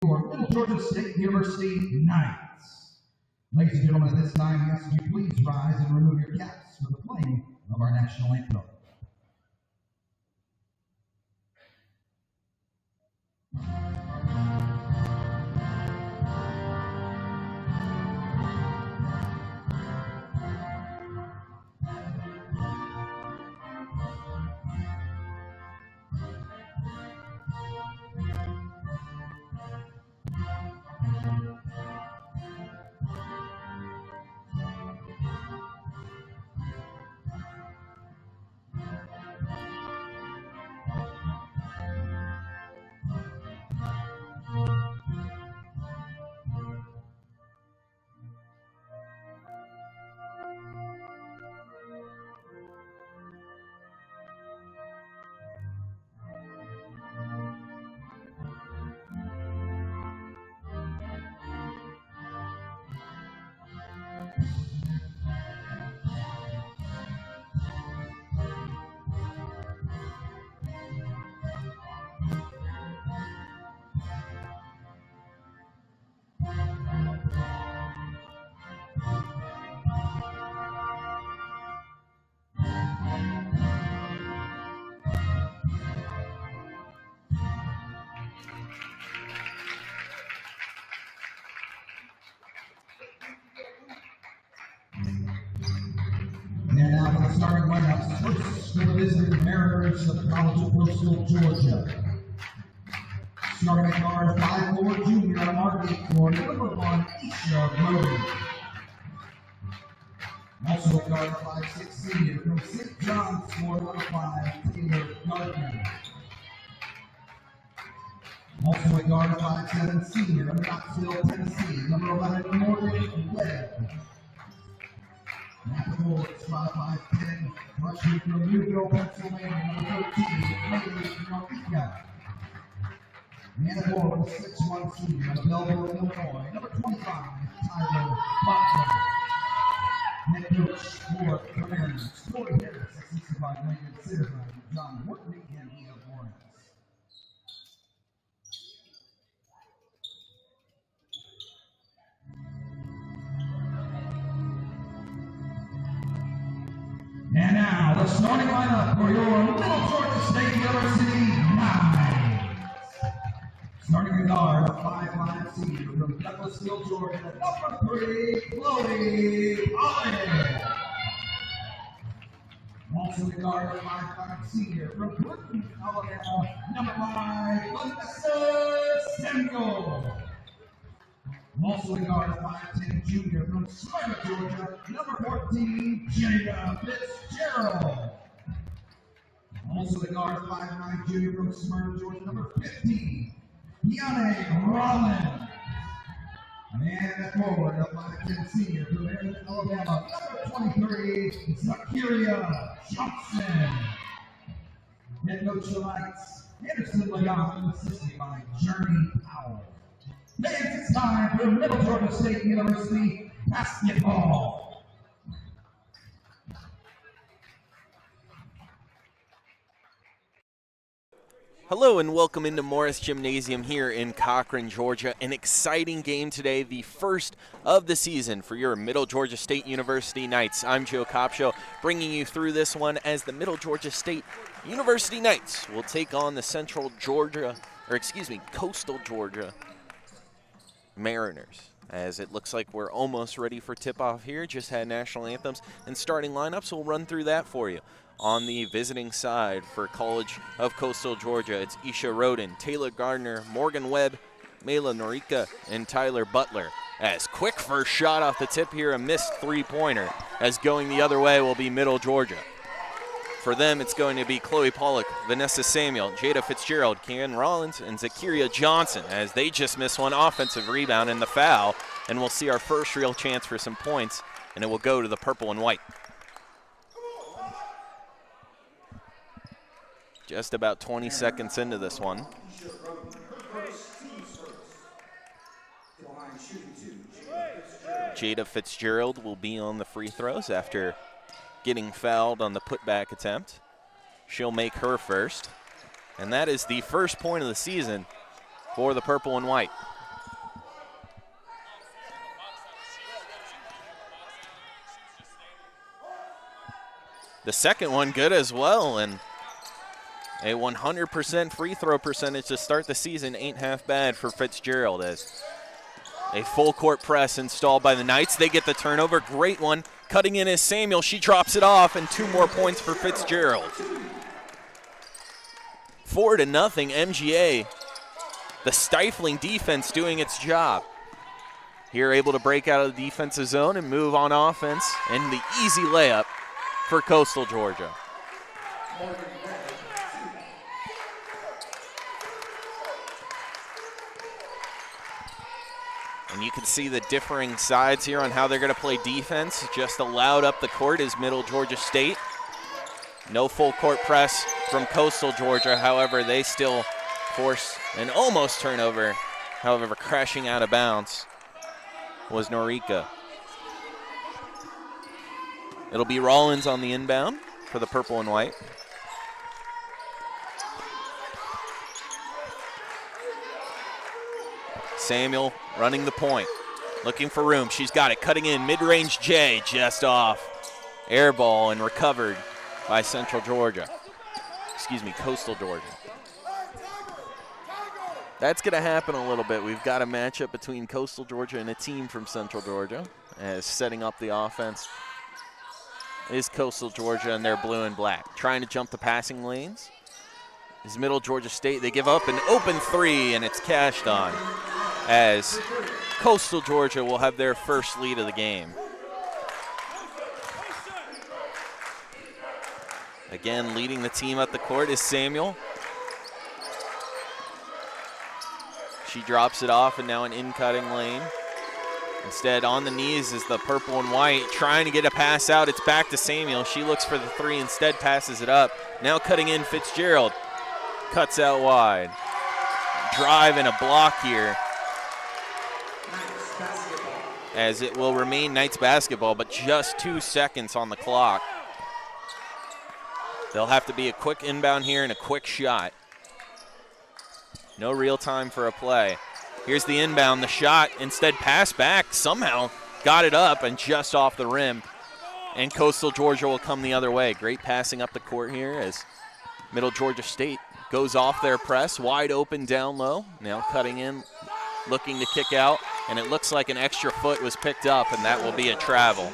your Middle Georgia State University Knights. Ladies and gentlemen, at this time, we ask you please rise and remove your caps for the playing of our national anthem. And now for the starting lineups, first for the visiting Mariners of the College of Coastal, Georgia. Starting at guard 5'4" junior Marty for number 1, Isha Roden. Also at guard 5'6" senior from St. John's for number 5, Taylor Gardner. Also at guard 5'7" senior from Knoxville, Tennessee, number 11, Morgan Webb. At the goal, it's 5'10", rushing from Newville, Pennsylvania, number 13, Haley Marika. And the goal, 6'1" senior from Belleville, Illinois, number 25, Tyler Butler. Head coach for the Mariners, Corey Harris, assisted by Megan Sitterman, John Wortley, and Ian Lawrence. And now, the starting lineup for your Middle Georgia State University Knights. Starting at guard, a 5'5" senior from Douglasville, Georgia, number 3, Chloe Holland. Also at guard, a 5'5" senior from Clinton, Alabama, number 5, Vanessa Samuel. Also at guard, a 5'10" junior from Smyrna, Georgia, number 14, Jada Fitzgerald. Also at guard, 5'9" junior from Smyrna, Georgia, number 15, Deanne Rollins. And at forward, a 5'10" senior from Maryland, Alabama, number 23, Zakiria Johnson. Head coach of the Knights, Anderson Leon, assisted by Journey Powell. Fans, it's time for Middle Georgia State University basketball. Hello and welcome into Morris Gymnasium here in Cochran, Georgia. An exciting game today, the first of the season for your Middle Georgia State University Knights. I'm Joe Copshaw, bringing you through this one as the Middle Georgia State University Knights will take on the Coastal Georgia Mariners. As it looks like we're almost ready for tip-off here. Just had national anthems and starting lineups. We'll run through that for you. On the visiting side for College of Coastal Georgia, it's Isha Roden, Taylor Gardner, Morgan Webb, Mela Norika, and Tyler Butler. As quick first shot off the tip here, a missed three-pointer. As going the other way will be Middle Georgia. For them, it's going to be Chloe Pollock, Vanessa Samuel, Jada Fitzgerald, Kian Rollins, and Zakiria Johnson, as they just miss one offensive rebound in the foul. And we'll see our first real chance for some points, and it will go to the purple and white. Just about 20 seconds into this one. Jada Fitzgerald will be on the free throws after getting fouled on the putback attempt. She'll make her first. And that is the first point of the season for the purple and white. The second one good as well, and a 100% free throw percentage to start the season ain't half bad for Fitzgerald, as a full court press installed by the Knights. They get the turnover. Great one. Cutting in is Samuel. She drops it off, and 2 more points for Fitzgerald. 4-0 MGA. The stifling defense doing its job. Here able to break out of the defensive zone and move on offense, and the easy layup for Coastal Georgia. And you can see the differing sides here on how they're going to play defense. Just allowed up the court is Middle Georgia State. No full court press from Coastal Georgia. However, they still force an almost turnover. However, crashing out of bounds was Norika. It'll be Rollins on the inbound for the purple and white. Samuel running the point, looking for room. She's got it, cutting in, mid-range J, just off. Air ball and recovered by Coastal Georgia. That's going to happen a little bit. We've got a matchup between Coastal Georgia and a team from Central Georgia. As setting up the offense is Coastal Georgia, and they're blue and black. Trying to jump the passing lanes is Middle Georgia State. They give up an open 3, and it's cashed on, as Coastal Georgia will have their first lead of the game. Again, leading the team up the court is Samuel. She drops it off, and now an in-cutting lane. Instead, on the knees is the purple and white, trying to get a pass out. It's back to Samuel. She looks for the 3, instead passes it up. Now cutting in, Fitzgerald cuts out wide. Drive and a block here, as it will remain Knights basketball, but just 2 seconds on the clock. There'll have to be a quick inbound here and a quick shot. No real time for a play. Here's the inbound, the shot, instead pass back, somehow got it up and just off the rim. And Coastal Georgia will come the other way. Great passing up the court here as Middle Georgia State goes off their press, wide open down low. Now cutting in, looking to kick out, and it looks like an extra foot was picked up, and that will be a travel.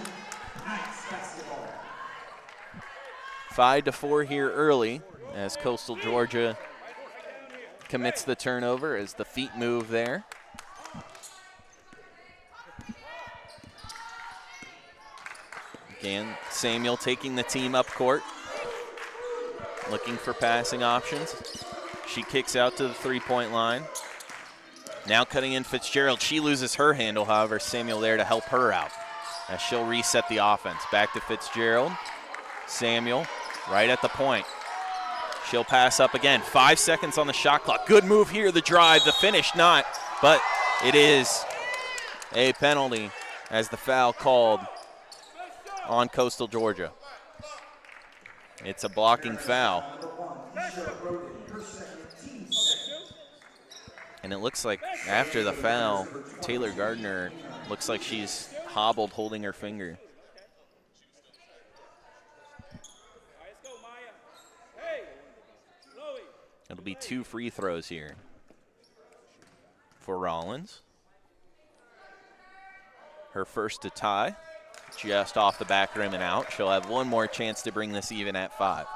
5-4 here early as Coastal Georgia commits the turnover as the feet move there. Again, Samuel taking the team up court, looking for passing options. She kicks out to the 3-point line. Now cutting in Fitzgerald. She loses her handle, however, Samuel there to help her out as she'll reset the offense. Back to Fitzgerald. Samuel right at the point. She'll pass up again. 5 seconds on the shot clock. Good move here, the drive, the finish not, but it is a penalty as the foul called on Coastal Georgia. It's a blocking foul. And it looks like after the foul, Taylor Gardner looks like she's hobbled holding her finger. It'll be 2 free throws here for Rollins. Her first to tie, just off the back rim and out. She'll have one more chance to bring this even at 5.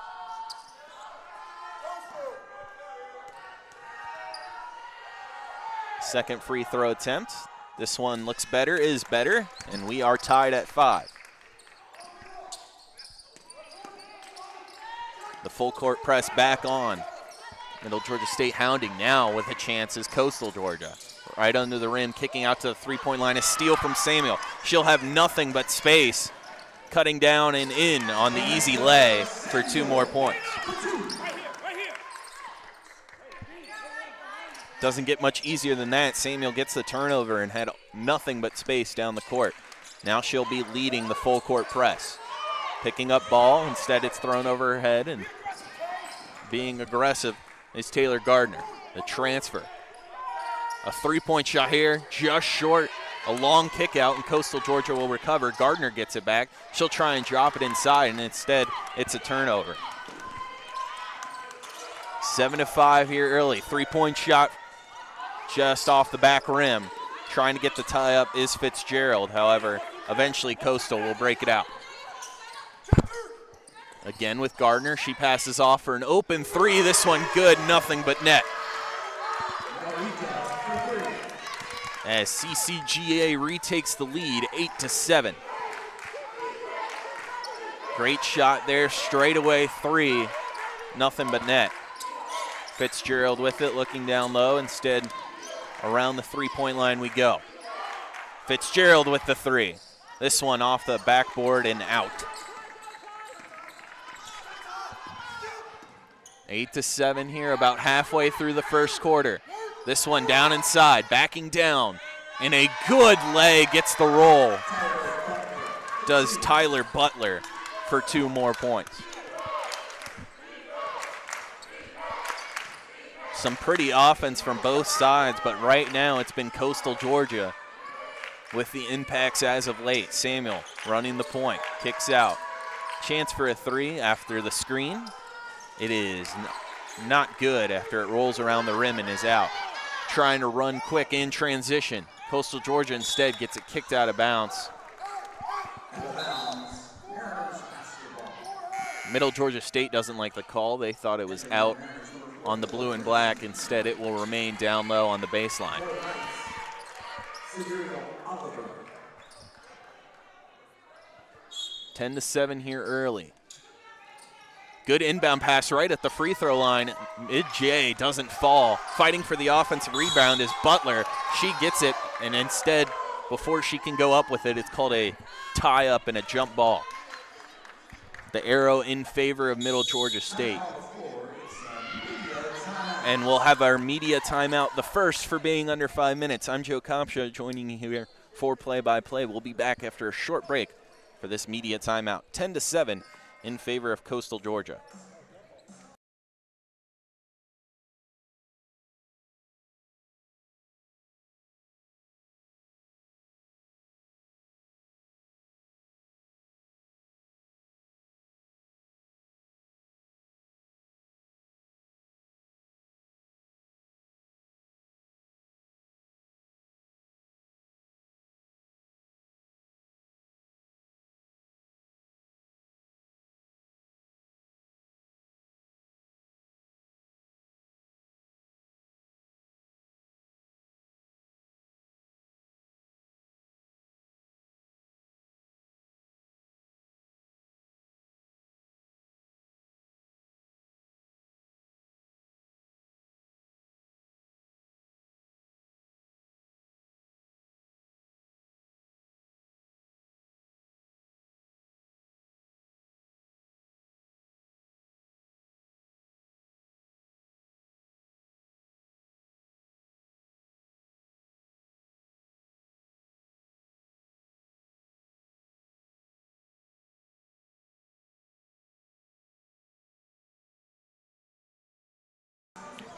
Second free throw attempt. This one looks better, is better, and we are tied at 5. The full court press back on. Middle Georgia State hounding now with a chance is Coastal Georgia. Right under the rim, kicking out to the 3-point line. A steal from Samuel. She'll have nothing but space. Cutting down and in on the easy lay for 2 more points. Doesn't get much easier than that. Samuel gets the turnover and had nothing but space down the court. Now she'll be leading the full court press. Picking up ball, instead it's thrown over her head, and being aggressive is Taylor Gardner, the transfer. A 3-point shot here, just short, A long kick out, and Coastal Georgia will recover. Gardner gets it back. She'll try and drop it inside, and instead it's a turnover. 7-5 here early. 3-point shot just off the back rim. Trying to get the tie up is Fitzgerald. However, eventually Coastal will break it out. Again with Gardner. She passes off for an open three. This one good, nothing but net. As CCGA retakes the lead, 8-7. Great shot there, straightaway three, nothing but net. Fitzgerald with it, looking down low. Instead, around the three-point line we go. Fitzgerald with the three. This one off the backboard and out. 8-7 here, about halfway through the first quarter. This one down inside, backing down, and a good leg gets the roll. Does Tyler Butler for 2 more points. Some pretty offense from both sides, but right now it's been Coastal Georgia with the impacts as of late. Samuel running the point, kicks out. Chance for a three after the screen. It is not good after it rolls around the rim and is out. Trying to run quick in transition. Coastal Georgia instead gets it kicked out of bounds. Middle Georgia State doesn't like the call. They thought it was out on the blue and black. Instead, it will remain down low on the baseline. – 10-7 here early. Good inbound pass right at the free throw line. Mid-J doesn't fall. Fighting for the offensive rebound is Butler. She gets it, and instead, before she can go up with it, it's called a tie-up and a jump ball. The arrow in favor of Middle Georgia State. And we'll have our media timeout, the first for being under 5 minutes. I'm Joe Kopsha, joining you here for play-by-play. We'll be back after a short break for this media timeout. 10-7 in favor of Coastal Georgia.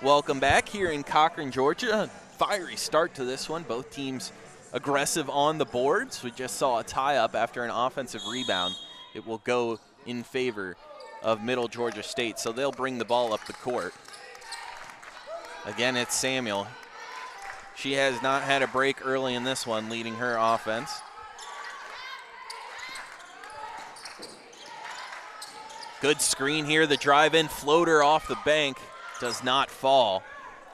Welcome back here in Cochran, Georgia. Fiery start to this one. Both teams aggressive on the boards. We just saw a tie-up after an offensive rebound. It will go in favor of Middle Georgia State, so they'll bring the ball up the court. Again, it's Samuel. She has not had a break early in this one, leading her offense. Good screen here. The drive-in floater off the bank does not fall.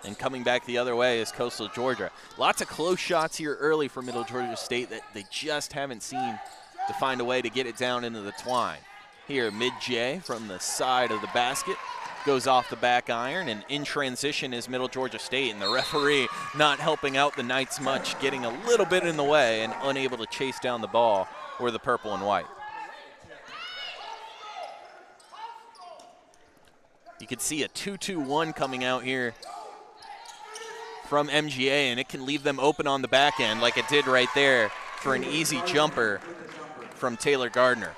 And coming back the other way is Coastal Georgia. Lots of close shots here early for Middle Georgia State that they just haven't seen to find a way to get it down into the twine. Here, Mid-J from the side of the basket goes off the back iron, and in transition is Middle Georgia State, and the referee not helping out the Knights much, getting a little bit in the way and unable to chase down the ball for the purple and white. You can see a 2-2-1 coming out here from MGA, and it can leave them open on the back end like it did right there for an easy jumper from Taylor Gardner.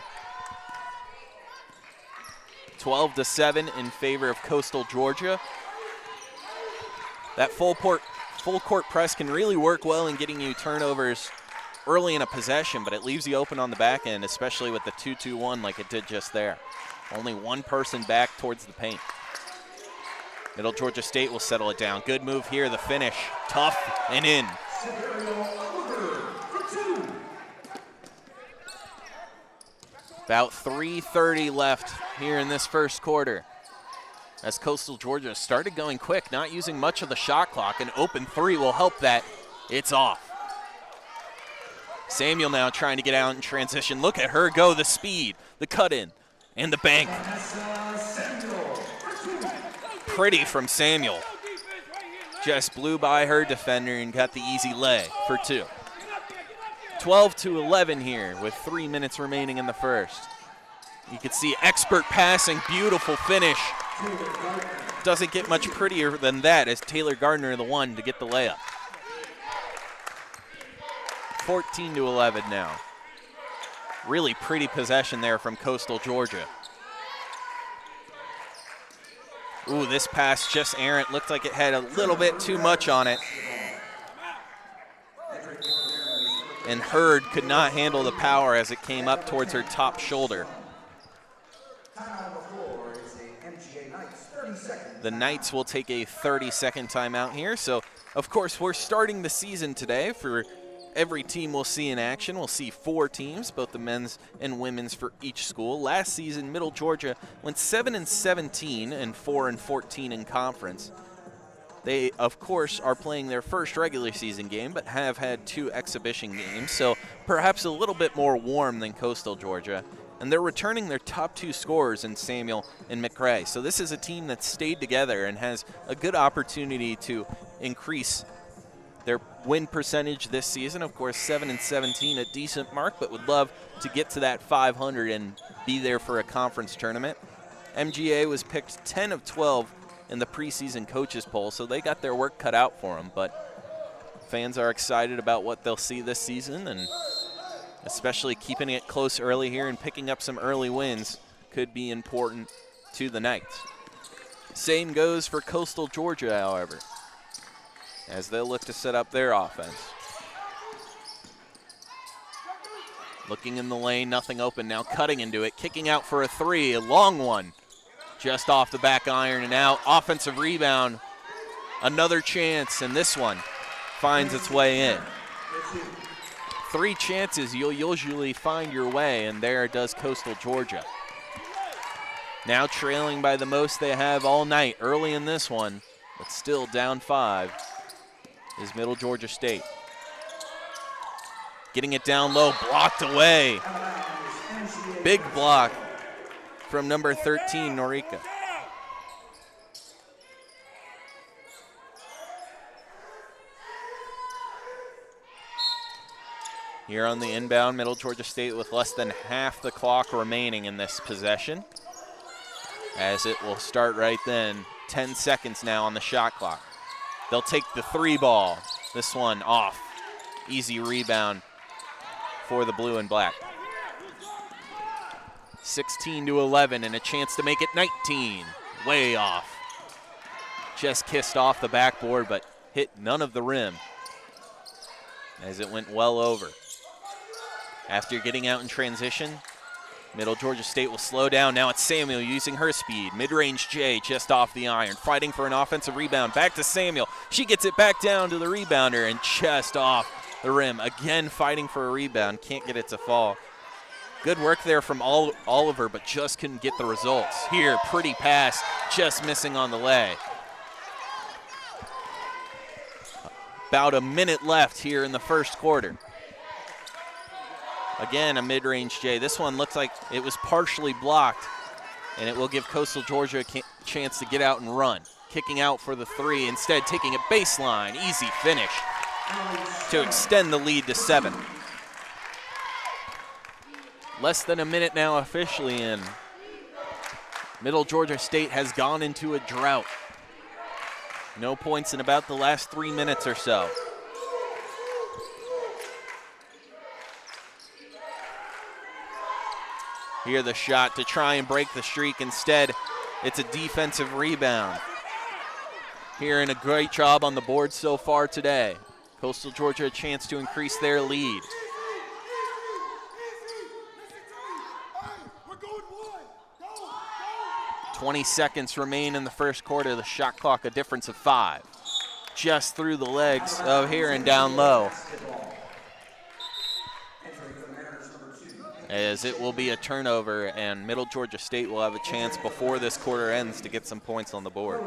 12-7 in favor of Coastal Georgia. That full court press can really work well in getting you turnovers early in a possession, but it leaves you open on the back end, especially with the 2-2-1 like it did just there. Only one person back towards the paint. Middle Georgia State will settle it down. Good move here, the finish. Tough and in. About 3:30 left here in this first quarter. As Coastal Georgia started going quick, not using much of the shot clock. An open three will help that. It's off. Samuel now trying to get out in transition. Look at her go, the speed, the cut in, and the bank. Pretty from Samuel. Just blew by her defender and got the easy lay for 2. 12-11 here with 3 minutes remaining in the first. You can see expert passing, beautiful finish. Doesn't get much prettier than that as Taylor Gardner the one to get the layup. 14-11 now. Really pretty possession there from Coastal Georgia. Ooh, this pass just errant. Looked like it had a little bit too much on it. And Hurd could not handle the power as it came up towards her top shoulder. The Knights will take a 30-second timeout here. So, of course, we're starting the season today. For every team we'll see in action, we'll see 4 teams, both the men's and women's for each school. Last season, Middle Georgia went 7-17 and 4-14 in conference. They, of course, are playing their first regular season game, but have had 2 exhibition games, so perhaps a little bit more warm than Coastal Georgia. And they're returning their top 2 scorers in Samuel and McRae. So this is a team that stayed together and has a good opportunity to increase their win percentage this season. Of course, 7-17, a decent mark, but would love to get to that 500 and be there for a conference tournament. MGA was picked 10 of 12 in the preseason coaches poll, so they got their work cut out for them. But fans are excited about what they'll see this season, and especially keeping it close early here and picking up some early wins could be important to the Knights. Same goes for Coastal Georgia, however, as they'll look to set up their offense. Looking in the lane, nothing open, now cutting into it, kicking out for a 3, a long one. Just off the back iron and out. Offensive rebound. Another chance, and this one finds its way in. 3 chances, you'll usually find your way, and there does Coastal Georgia. Now trailing by the most they have all night. Early in this one, but still down 5 is Middle Georgia State. Getting it down low, blocked away. Big block from number 13, Norika. Here on the inbound, Middle Georgia State with less than half the clock remaining in this possession, as it will start right then. 10 seconds now on the shot clock. They'll take the 3 ball. This one off. Easy rebound for the blue and black. 16-11 and a chance to make it 19. Way off. Just kissed off the backboard, but hit none of the rim as it went well over. After getting out in transition, Middle Georgia State will slow down. Now it's Samuel using her speed. Mid-range J just off the iron. Fighting for an offensive rebound. Back to Samuel. She gets it back down to the rebounder and just off the rim. Again fighting for a rebound. Can't get it to fall. Good work there from Oliver, but just couldn't get the results. Here, pretty pass, just missing on the lay. About a minute left here in the first quarter. Again, a mid-range J. This one looks like it was partially blocked, and it will give Coastal Georgia a chance to get out and run. Kicking out for the 3, instead taking a baseline. Easy finish to extend the lead to 7. Less than a minute now officially in. Middle Georgia State has gone into a drought. No points in about the last 3 minutes or so. Here the shot to try and break the streak. Instead, it's a defensive rebound. Here and a great job on the board so far today. Coastal Georgia a chance to increase their lead. 20 seconds remain in the first quarter. The shot clock a difference of 5. Just through the legs of Heron down low. As it will be a turnover, and Middle Georgia State will have a chance before this quarter ends to get some points on the board.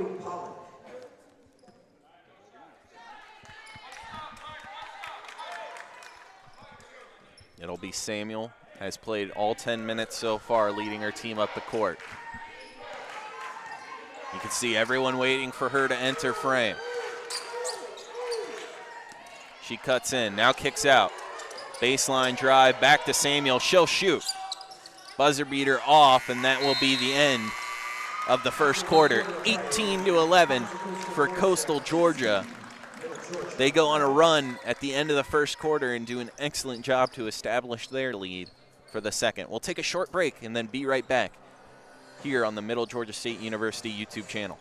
It'll be Samuel, has played all 10 minutes so far, leading her team up the court. You can see everyone waiting for her to enter frame. She cuts in, now kicks out. Baseline drive, back to Samuel, she'll shoot. Buzzer beater off, and that will be the end of the first quarter. 18-11 for Coastal Georgia. They go on a run at the end of the first quarter and do an excellent job to establish their lead for the second. We'll take a short break and then be right back here on the Middle Georgia State University YouTube channel.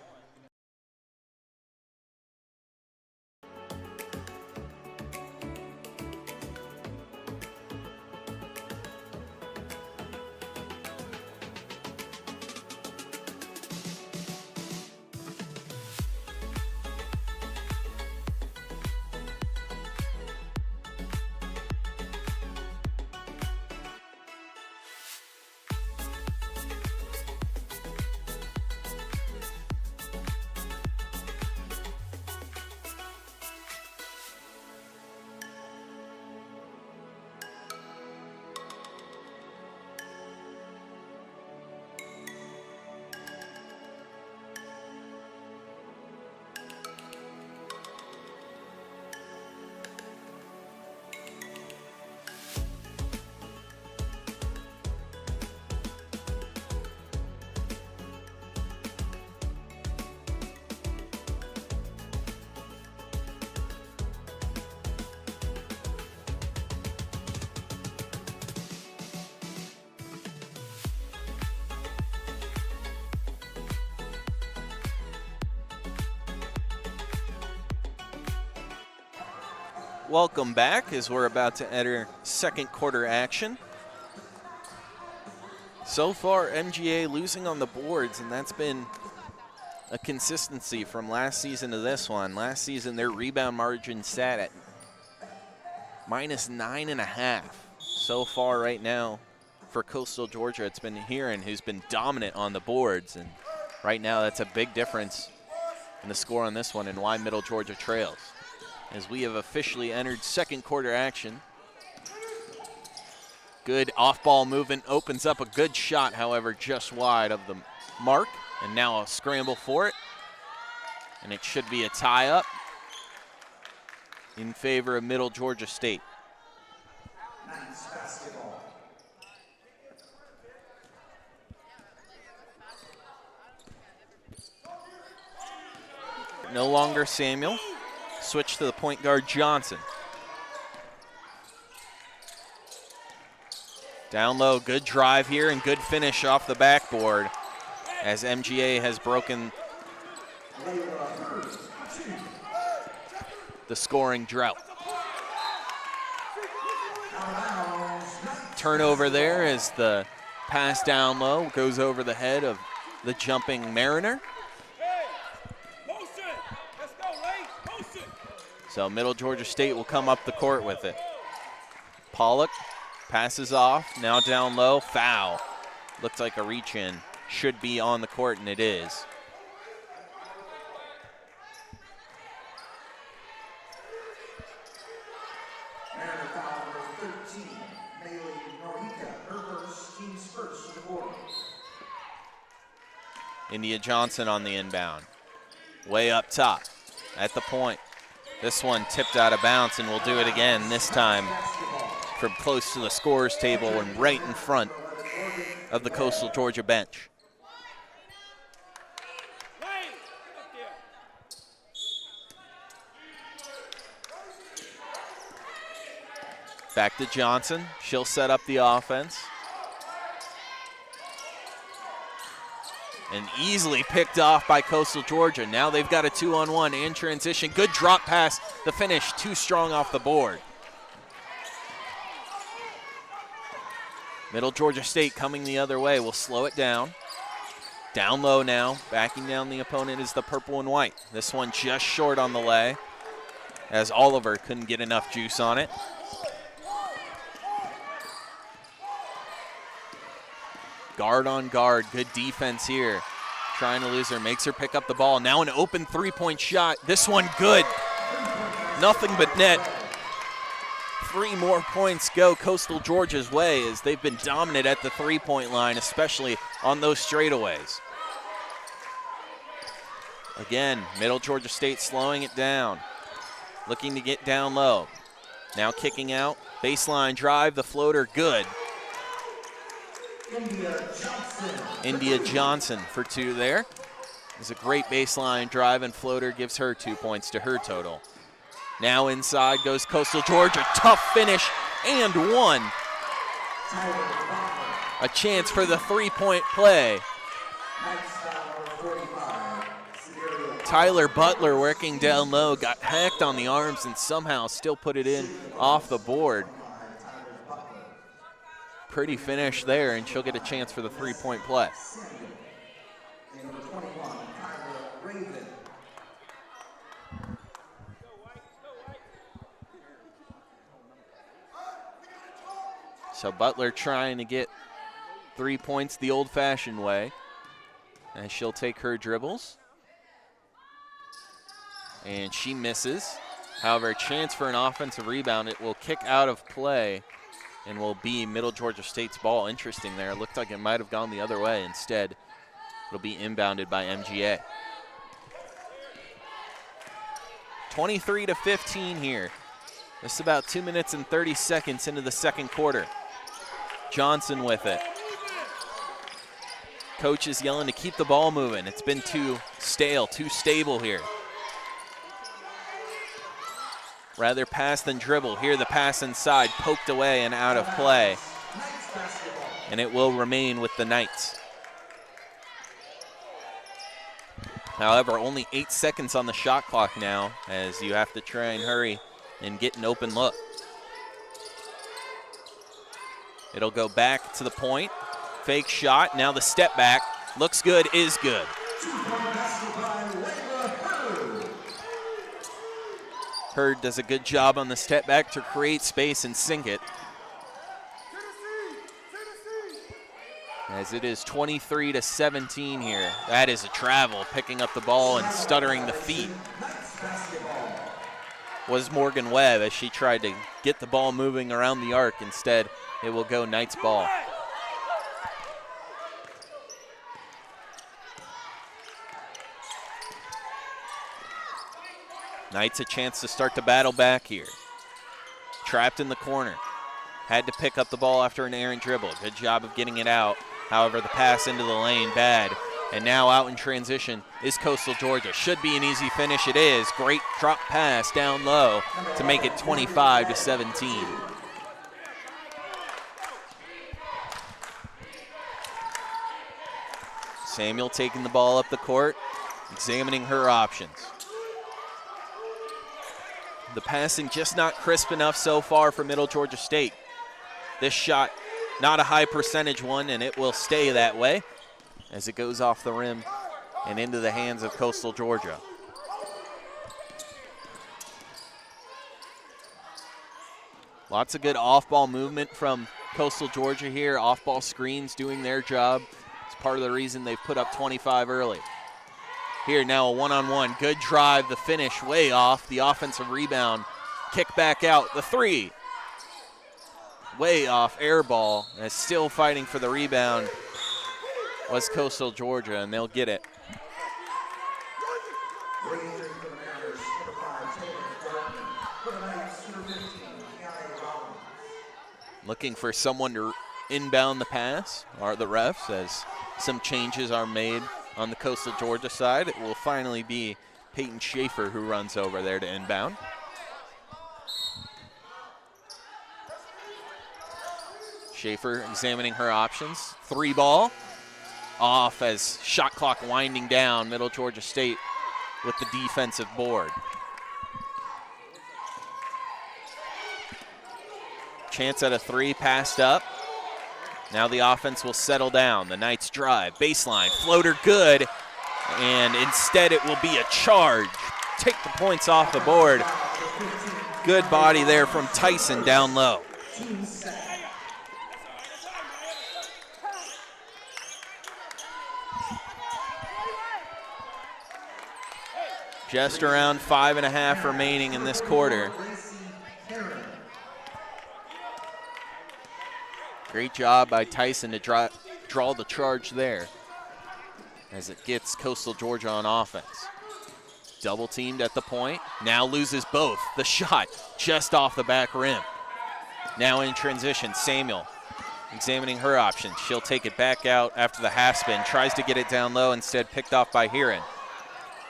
Welcome back as we're about to enter second quarter action. So far, MGA losing on the boards, and that's been a consistency from last season to this one. Last season, their rebound margin sat at -9.5. So far right now for Coastal Georgia, it's been Heron who's been dominant on the boards, and right now that's a big difference in the score on this one and why Middle Georgia trails. As we have officially entered second quarter action. Good off-ball movement, opens up a good shot, however, just wide of the mark. And now a scramble for it. And it should be a tie-up in favor of Middle Georgia State. Nice basketball. No longer Samuel. Switch to the point guard, Johnson. Down low, good drive here and good finish off the backboard as MGA has broken the scoring drought. Turnover there as the pass down low goes over the head of the jumping Mariner. So Middle Georgia State will come up the court with it. Pollock passes off, now down low, foul. Looks like a reach in, should be on the court, and it is. Mariner foul number 13, Bailey Norika, her first, team's first to the board. India Johnson on the inbound. Way up top, at the point. This one tipped out of bounds, and we'll do it again, this time from close to the scorer's table and right in front of the Coastal Georgia bench. Back to Johnson. She'll set up the offense. And easily picked off by Coastal Georgia. Now they've got a 2-on-1 and transition. Good drop pass. The finish too strong off the board. Middle Georgia State coming the other way. We'll slow it down. Down low now, backing down the opponent is the purple and white. This one just short on the lay, as Oliver couldn't get enough juice on it. Guard on guard, good defense here. Trying to lose her, makes her pick up the ball. Now an open three-point shot. This one good. Nothing but net. 3 more points go Coastal Georgia's way as they've been dominant at the three-point line, especially on those straightaways. Again, Middle Georgia State slowing it down, looking to get down low. Now kicking out, baseline drive, the floater good. India Johnson for 2 there. It's a great baseline drive and floater, gives her 2 points to her total. Now inside goes Coastal Georgia, tough finish and 1. A chance for the 3-point play. Tyler Butler working down low, got hacked on the arms and somehow still put it in off the board. Pretty finish there, and she'll get a chance for the 3-point play. So Butler trying to get 3 points the old-fashioned way, and she'll take her dribbles. And she misses. However, a chance for an offensive rebound. It will kick out of play and will be Middle Georgia State's ball. Interesting there. It looked like it might have gone the other way. Instead, it'll be inbounded by MGA. 23-15 here. This is about 2 minutes and 30 seconds into the second quarter. Johnson with it. Coach is yelling to keep the ball moving. It's been too stale, too stable here. Rather pass than dribble. Here the pass inside, poked away and out of play. And it will remain with the Knights. However, only 8 seconds on the shot clock now, as you have to try and hurry and get an open look. It'll go back to the point. Fake shot, now the step back. Looks good, is good. Hurd does a good job on the step back to create space and sink it. As it is 23-17 here. That is a travel, picking up the ball and stuttering the feet. Was Morgan Webb as she tried to get the ball moving around the arc. Instead, it will go Knights ball. Knights a chance to start the battle back here. Trapped in the corner. Had to pick up the ball after an errant dribble. Good job of getting it out. However, the pass into the lane, bad. And now out in transition is Coastal Georgia. Should be an easy finish, it is. Great drop pass down low to make it 25-17. Samuel taking the ball up the court, examining her options. The passing just not crisp enough so far for Middle Georgia State. This shot, not a high percentage one, and it will stay that way as it goes off the rim and into the hands of Coastal Georgia. Lots of good off-ball movement from Coastal Georgia here. Off-ball screens doing their job. It's part of the reason they've put up 25 early. Here now a one-on-one, good drive, the finish way off, the offensive rebound, kick back out, the 3. Way off, air ball, and still fighting for the rebound was Coastal Georgia, and they'll get it. Looking for someone to inbound the pass, are the refs, as some changes are made on the Coastal Georgia side. It will finally be Peyton Schaefer who runs over there to inbound. Schaefer examining her options. 3 ball off as shot clock winding down. Middle Georgia State with the defensive board. Chance at a 3 passed up. Now the offense will settle down. The Knights drive, baseline, floater good, and instead it will be a charge. Take the points off the board. Good body there from Tyson down low. Just around 5.5 remaining in this quarter. Great job by Tyson to draw the charge there as it gets Coastal Georgia on offense. Double teamed at the point, now loses both. The shot just off the back rim. Now in transition, Samuel examining her options. She'll take it back out after the half spin, tries to get it down low, instead picked off by Heron.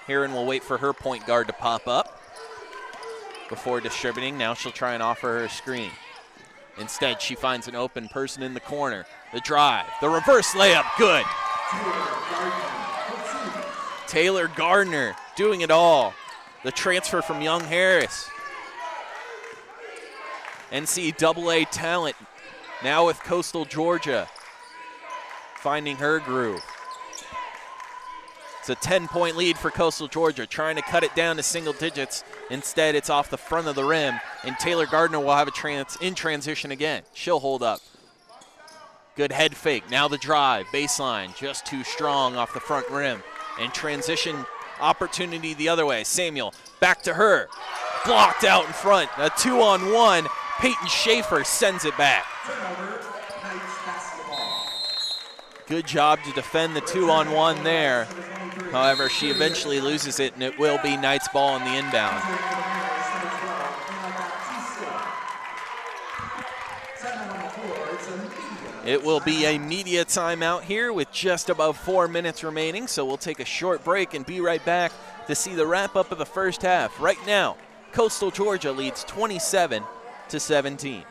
Heron will wait for her point guard to pop up before distributing. Now she'll try and offer her a screen. Instead, she finds an open person in the corner. The drive, the reverse layup, good. Taylor Gardner doing it all. The transfer from Young Harris. NCAA talent now with Coastal Georgia finding her groove. It's a 10-point lead for Coastal Georgia, trying to cut it down to single digits. Instead, it's off the front of the rim, and Taylor Gardner will have a in transition again. She'll hold up. Good head fake. Now the drive, baseline, just too strong off the front rim. And transition opportunity the other way. Samuel, back to her. Blocked out in front. A 2-on-1. Peyton Schaefer sends it back. Good job to defend the 2-on-1 there. However, she eventually loses it, and it will be Knights ball in the inbound. It will be a media timeout here with just above 4 minutes remaining, so we'll take a short break and be right back to see the wrap-up of the first half. Right now, Coastal Georgia leads 27-17.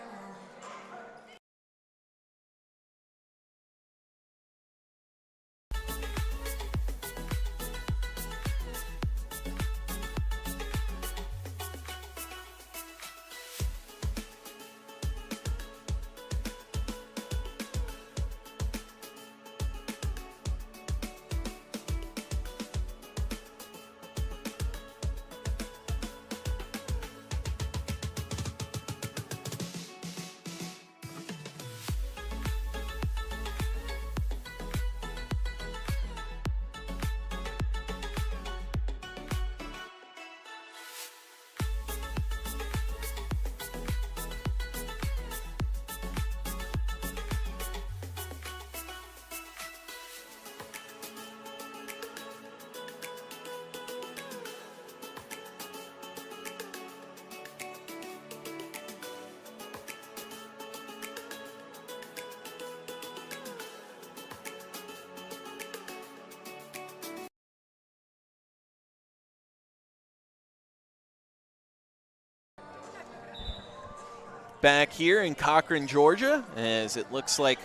Back here in Cochran, Georgia, as it looks like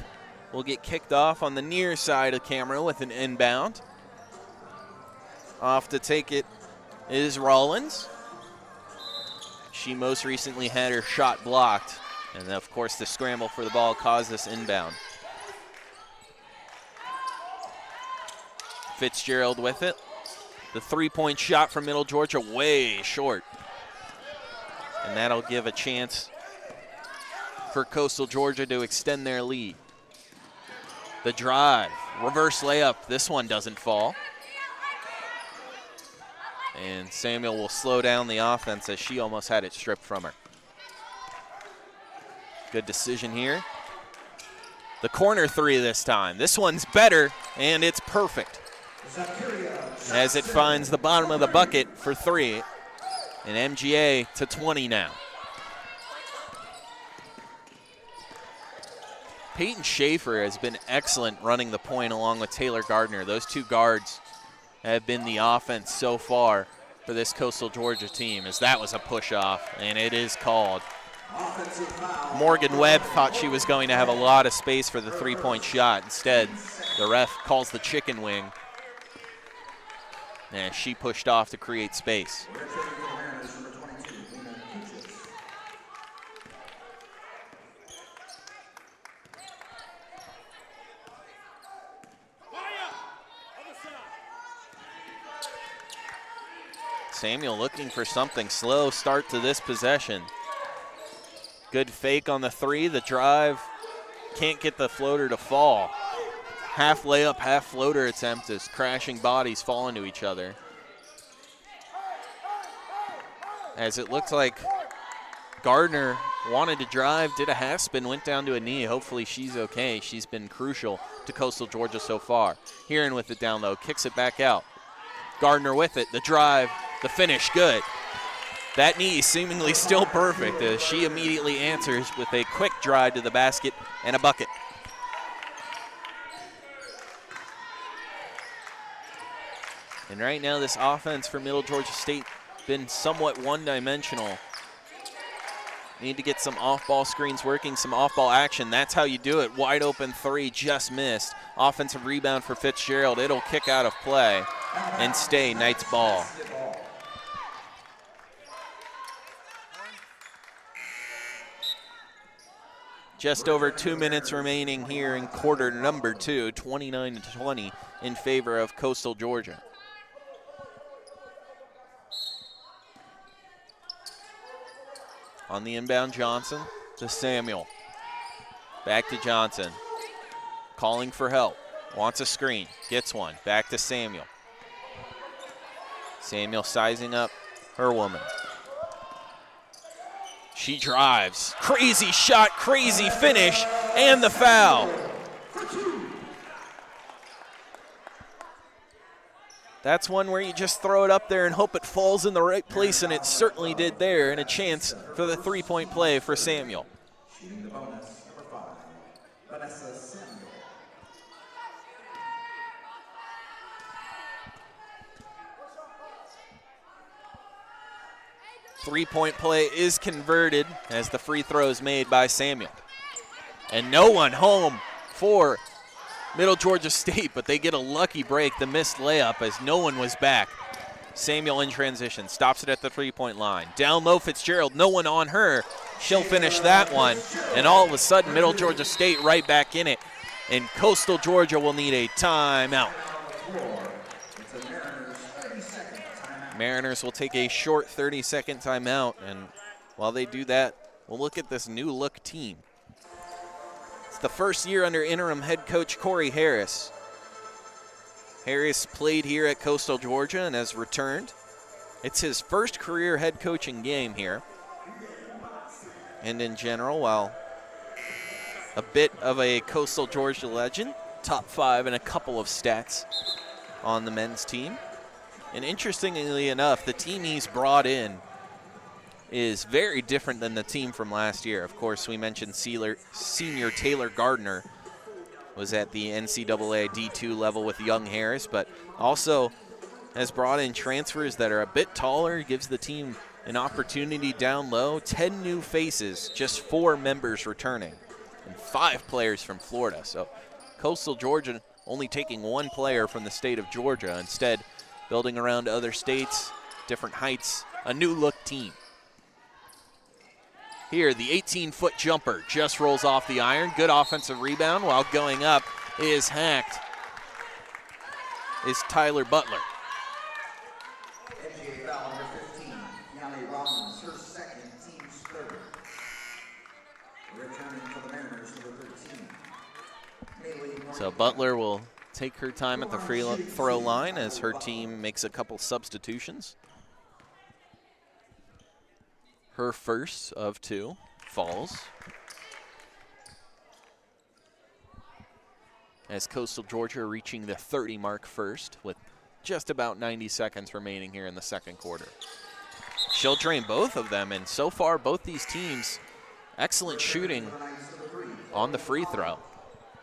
we'll get kicked off on the near side of camera with an inbound. Off to take it is Rollins. She most recently had her shot blocked, and of course the scramble for the ball caused this inbound. Fitzgerald with it. The three-point shot from Middle Georgia way short. And that'll give a chance for Coastal Georgia to extend their lead. The drive, reverse layup, this one doesn't fall. And Samuel will slow down the offense as she almost had it stripped from her. Good decision here. The corner three this time. This one's better, and it's perfect. As it finds the bottom of the bucket for three. And MGA to 20 now. Peyton Schaefer has been excellent running the point along with Taylor Gardner. Those two guards have been the offense so far for this Coastal Georgia team, as that was a push-off, and it is called. Morgan Webb thought she was going to have a lot of space for the three-point shot. Instead, the ref calls the chicken wing, and she pushed off to create space. Samuel looking for something. Slow start to this possession. Good fake on the three. The drive can't get the floater to fall. Half layup, half floater attempt as crashing bodies fall into each other. As it looks like Gardner wanted to drive, did a half spin, went down to a knee. Hopefully she's okay. She's been crucial to Coastal Georgia so far. Heron with it down low, kicks it back out. Gardner with it, the drive, the finish, good. That knee seemingly still perfect as she immediately answers with a quick drive to the basket and a bucket. And right now this offense for Middle Georgia State been somewhat one-dimensional. Need to get some off-ball screens working, some off-ball action. That's how you do it. Wide open three, just missed. Offensive rebound for Fitzgerald. It'll kick out of play and stay Knights ball. Just over 2 minutes remaining here in quarter number 2, 29-20 in favor of Coastal Georgia. On the inbound, Johnson to Samuel. Back to Johnson. Calling for help. Wants a screen. Gets one. Back to Samuel. Samuel sizing up her woman. She drives. Crazy shot, crazy finish, and the foul. That's one where you just throw it up there and hope it falls in the right place, and it certainly did there, and a chance for the three-point play for Samuel. Shooting the bonus, number 5, Vanessa Samuel. Three-point play is converted as the free throw is made by Samuel. And no one home for Middle Georgia State, but they get a lucky break, the missed layup, as no one was back. Samuel in transition, stops it at the three-point line. Down low, Fitzgerald, no one on her. She'll finish that one, and all of a sudden, Middle Georgia State right back in it, and Coastal Georgia will need a timeout. Mariners will take a short 30-second timeout, and while they do that, we'll look at this new look team. It's the first year under interim head coach Corey Harris. Harris played here at Coastal Georgia and has returned. It's his first career head coaching game here. And in general, while a bit of a Coastal Georgia legend, top 5 in a couple of stats on the men's team. And interestingly enough, the team he's brought in is very different than the team from last year. Of course, we mentioned senior Taylor Gardner was at the NCAA D2 level with young Harris, but also has brought in transfers that are a bit taller, gives the team an opportunity down low. 10 new faces, just 4 members returning, and 5 players from Florida. So Coastal Georgia only taking 1 player from the state of Georgia, instead building around other states, different heights, a new look team. Here, the 18-foot jumper just rolls off the iron. Good offensive rebound while going up is hacked. Is Tyler Butler. NBA foul number 15, Yanni Rollins, her second, team's third. Returning for the Mariners, number 13. So Butler will take her time at the free throw line as her team makes a couple substitutions. Her first of 2 falls. As Coastal Georgia reaching the 30 mark first with just about 90 seconds remaining here in the second quarter. She'll drain both of them, and so far both these teams, excellent shooting on the free throw.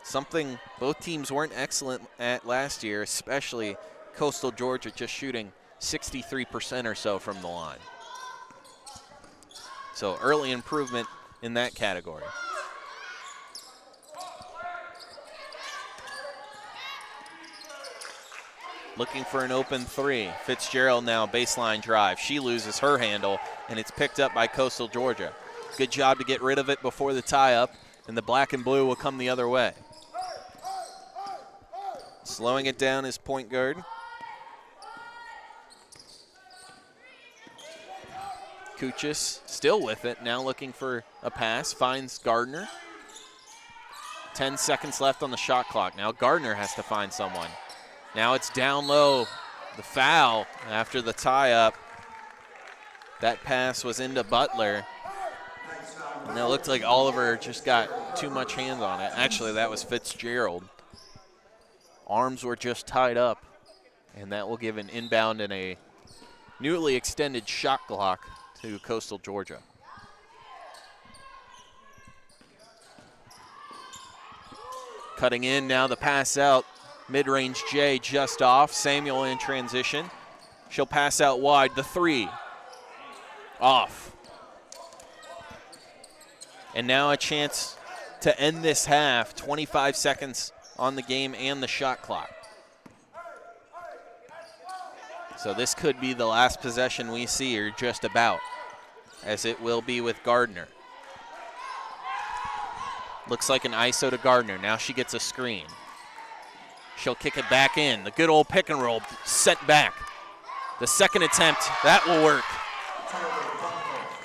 Something both teams weren't excellent at last year, especially Coastal Georgia just shooting 63% or so from the line. So early improvement in that category. Looking for an open 3. Fitzgerald now baseline drive. She loses her handle, and it's picked up by Coastal Georgia. Good job to get rid of it before the tie-up, and the black and blue will come the other way. Slowing it down is point guard Kuchis still with it, now looking for a pass, finds Gardner. 10 seconds left on the shot clock. Now Gardner has to find someone. Now it's down low. The foul after the tie-up. That pass was into Butler. And it looked like Oliver just got too much hands on it. Actually, that was Fitzgerald. Arms were just tied up. And that will give an inbound and a newly extended shot clock to Coastal Georgia. Cutting in now, the pass out. Mid-range J just off. Samuel in transition. She'll pass out wide. The three. Off. And now a chance to end this half. 25 seconds on the game and the shot clock. So this could be the last possession we see, or just about, as it will be with Gardner. Looks like an ISO to Gardner. Now she gets a screen. She'll kick it back in. The good old pick and roll sent back. The second attempt, that will work.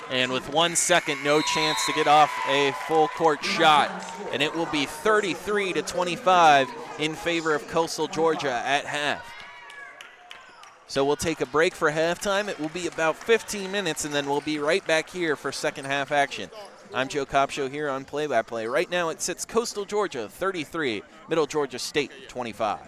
And with 1 second, no chance to get off a full court shot. And it will be 33-25 in favor of Coastal Georgia at half. So we'll take a break for halftime. It will be about 15 minutes, and then we'll be right back here for second half action. I'm Joe Copshow here on Play-by-Play. Right now it sits Coastal Georgia 33, Middle Georgia State 25.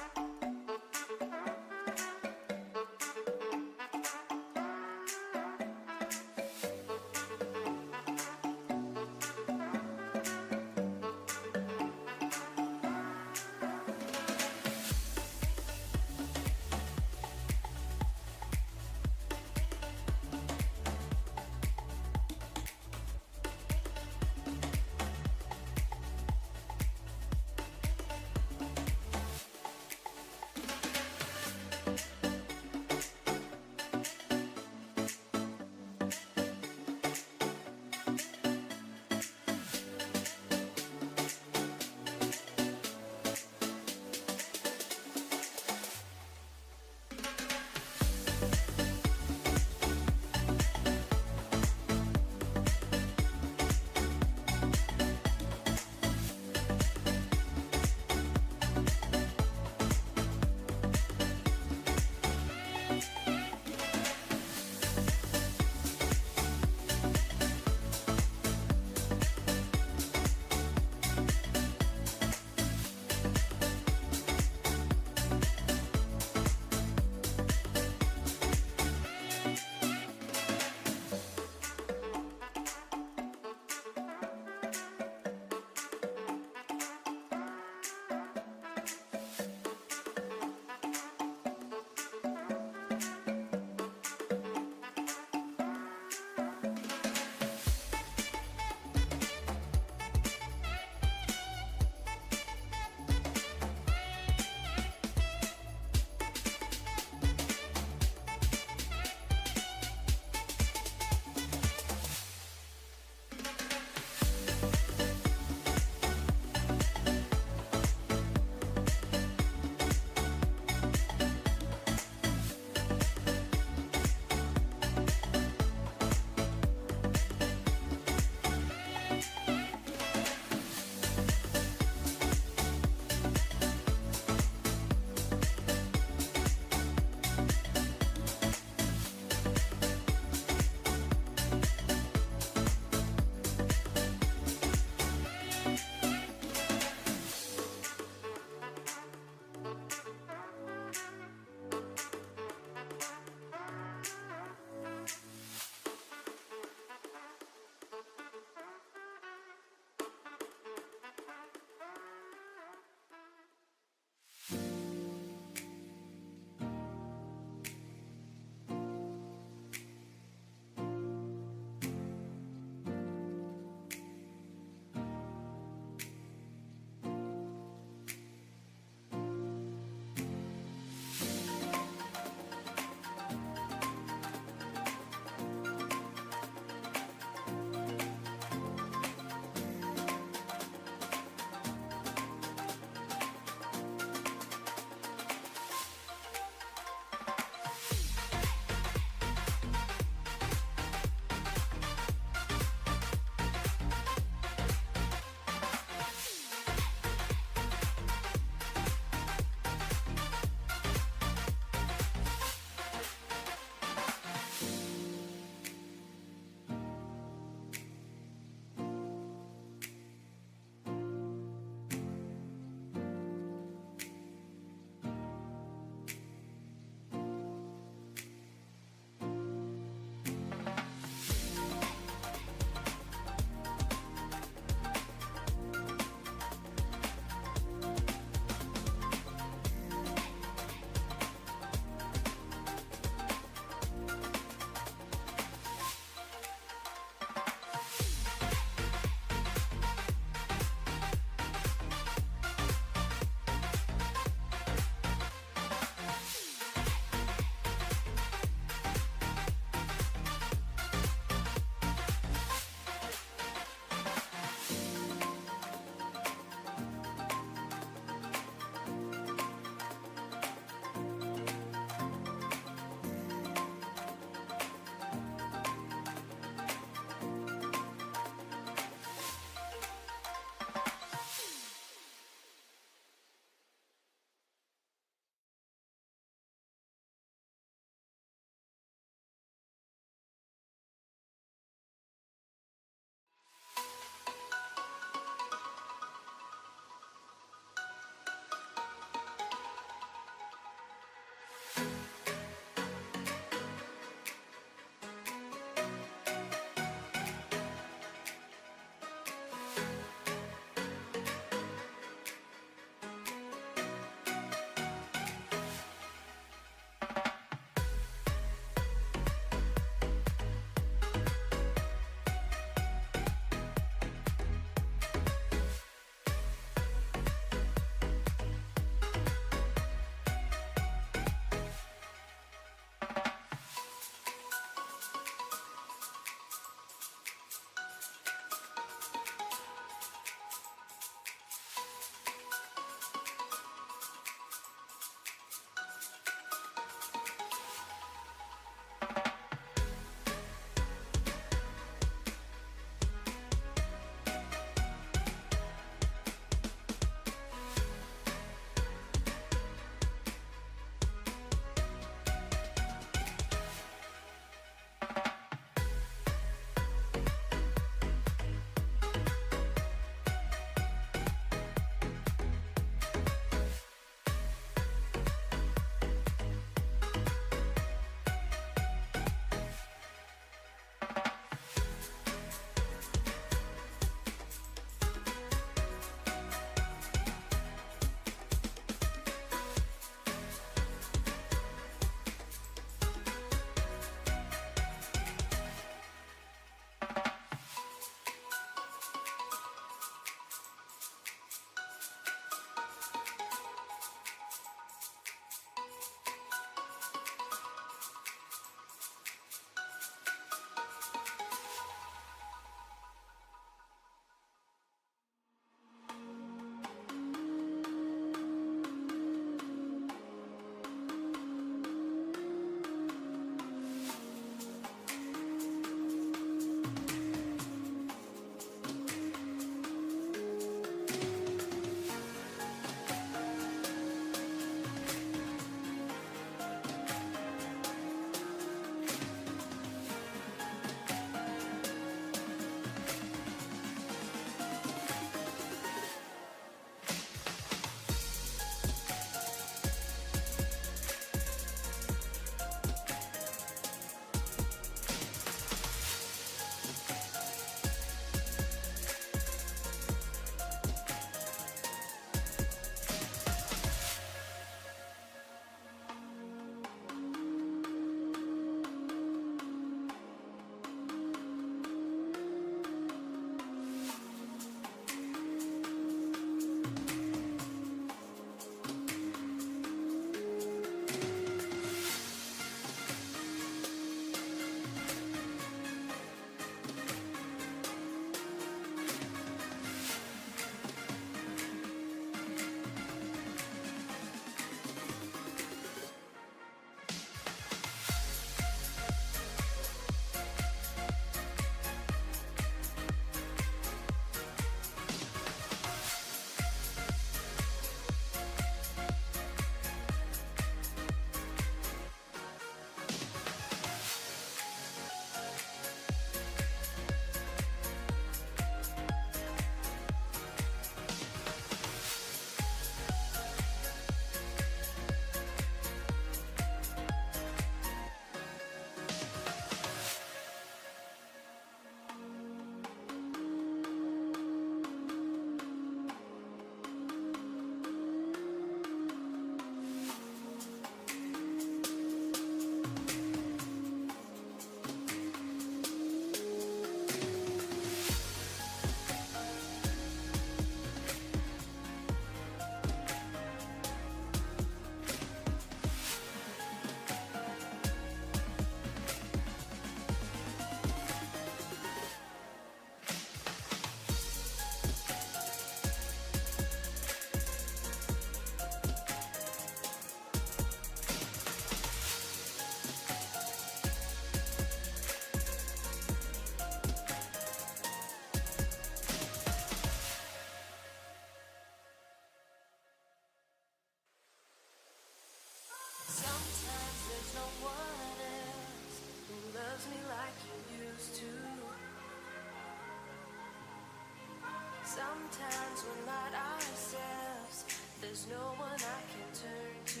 Sometimes we're not ourselves. There's no one I can turn to.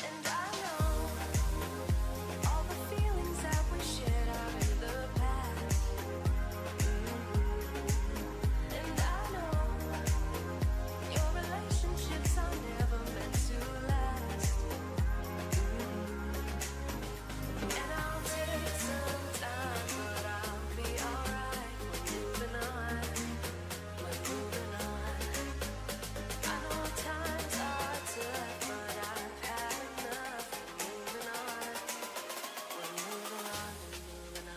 And I know all the feelings that we shared are in the past. And I know your relationships are never meant to last. And I'll take some time, but I'll be alright. We're moving on. We're moving on. I know times are tough, but I've had enough. We're moving on. We're moving on. We're moving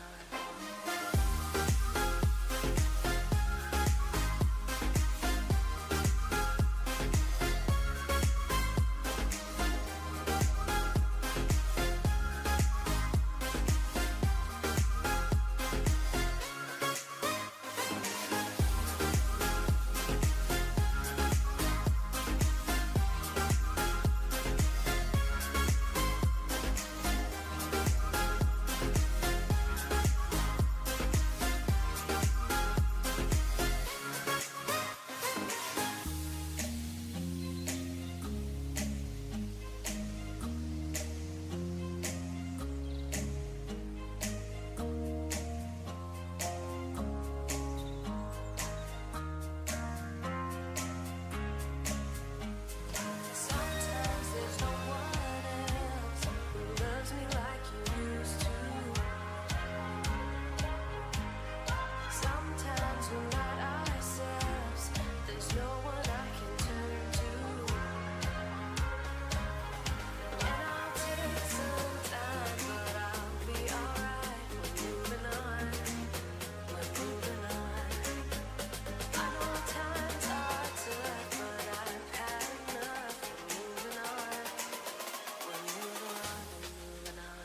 Sometimes there's no one else who loves me like you used to. Sometimes we're not ourselves. There's no one I can turn to. And I'll take some time, but I'll be alright. We're moving on. We're moving on. I know times are tough, but I've had enough. We're moving on. We're moving on. We're moving on.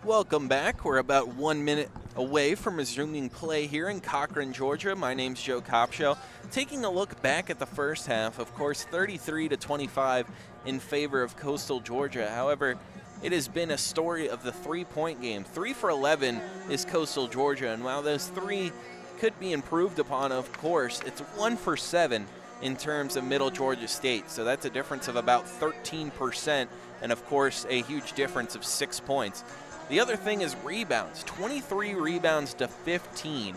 Welcome back. We're about 1 minute away from resuming play here in Cochran, Georgia. My name's Joe Copshow. Taking a look back at the first half, of course, 33-25 in favor of Coastal Georgia. However, it has been a story of the three-point game. 3 for 11 is Coastal Georgia, and while those three could be improved upon, of course, it's 1 for 7 in terms of Middle Georgia State. So that's a difference of about 13%, and of course, a huge difference of 6 points. The other thing is rebounds, 23 rebounds to 15.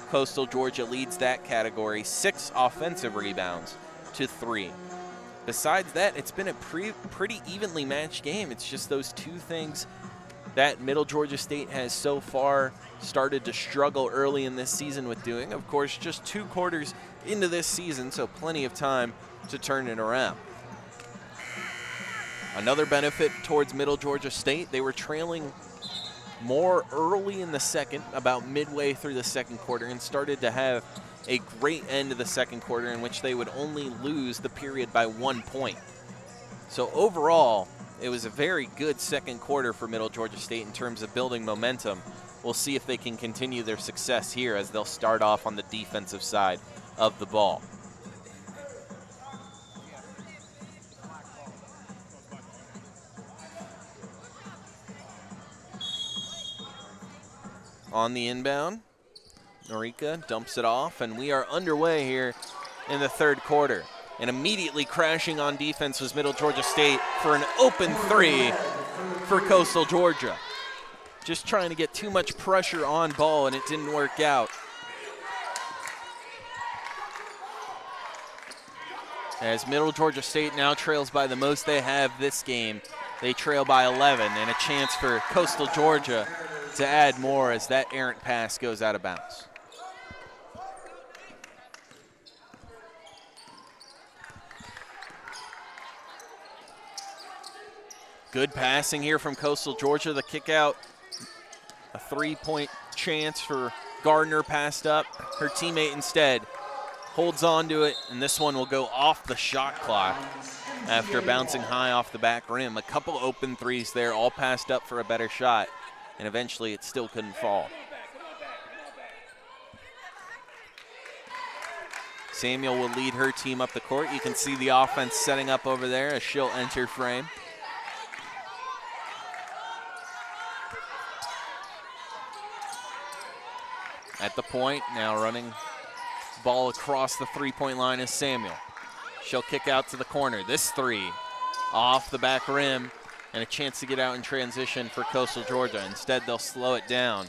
Coastal Georgia leads that category, 6 offensive rebounds to 3. Besides that, it's been a pretty evenly matched game. It's just those two things that Middle Georgia State has so far started to struggle early in this season with doing. Of course, just 2 quarters into this season, so plenty of time to turn it around. Another benefit towards Middle Georgia State, they were trailing more early in the second, about midway through the second quarter, and started to have a great end of the second quarter in which they would only lose the period by 1 point. So overall, it was a very good second quarter for Middle Georgia State in terms of building momentum. We'll see if they can continue their success here as they'll start off on the defensive side of the ball. on the inbound. Norika dumps it off, and we are underway here in the third quarter. And immediately crashing on defense was Middle Georgia State for an open three for Coastal Georgia. Just trying to get too much pressure on ball, and it didn't work out. As Middle Georgia State now trails by the most they have this game. They trail by 11, and a chance for Coastal Georgia to add more as that errant pass goes out of bounds. Good passing here from Coastal Georgia. The kick out, a three-point chance for Gardner, passed up. Her teammate instead holds on to it, and this one will go off the shot clock after bouncing high off the back rim. A couple open threes there, all passed up for a better shot, and eventually it still couldn't fall. Samuel will lead her team up the court. You can see the offense setting up over there as she'll enter frame. At the point, now running ball across the three-point line is Samuel. She'll kick out to the corner. This three off the back rim, and a chance to get out in transition for Coastal Georgia. Instead, they'll slow it down.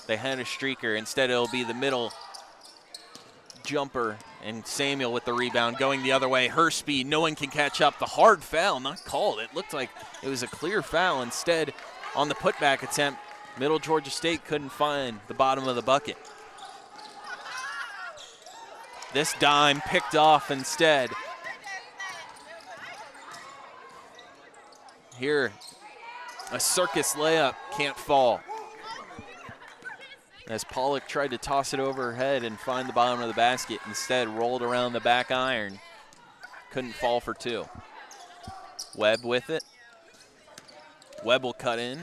They had a streaker. Instead, it'll be the middle jumper, and Samuel with the rebound going the other way. Her speed, no one can catch up. The hard foul, not called. It looked like it was a clear foul. Instead, on the putback attempt, Middle Georgia State couldn't find the bottom of the bucket. This dime picked off instead. Here, a circus layup can't fall. As Pollock tried to toss it over her head and find the bottom of the basket, instead rolled around the back iron. Couldn't fall for two. Webb with it. Webb will cut in.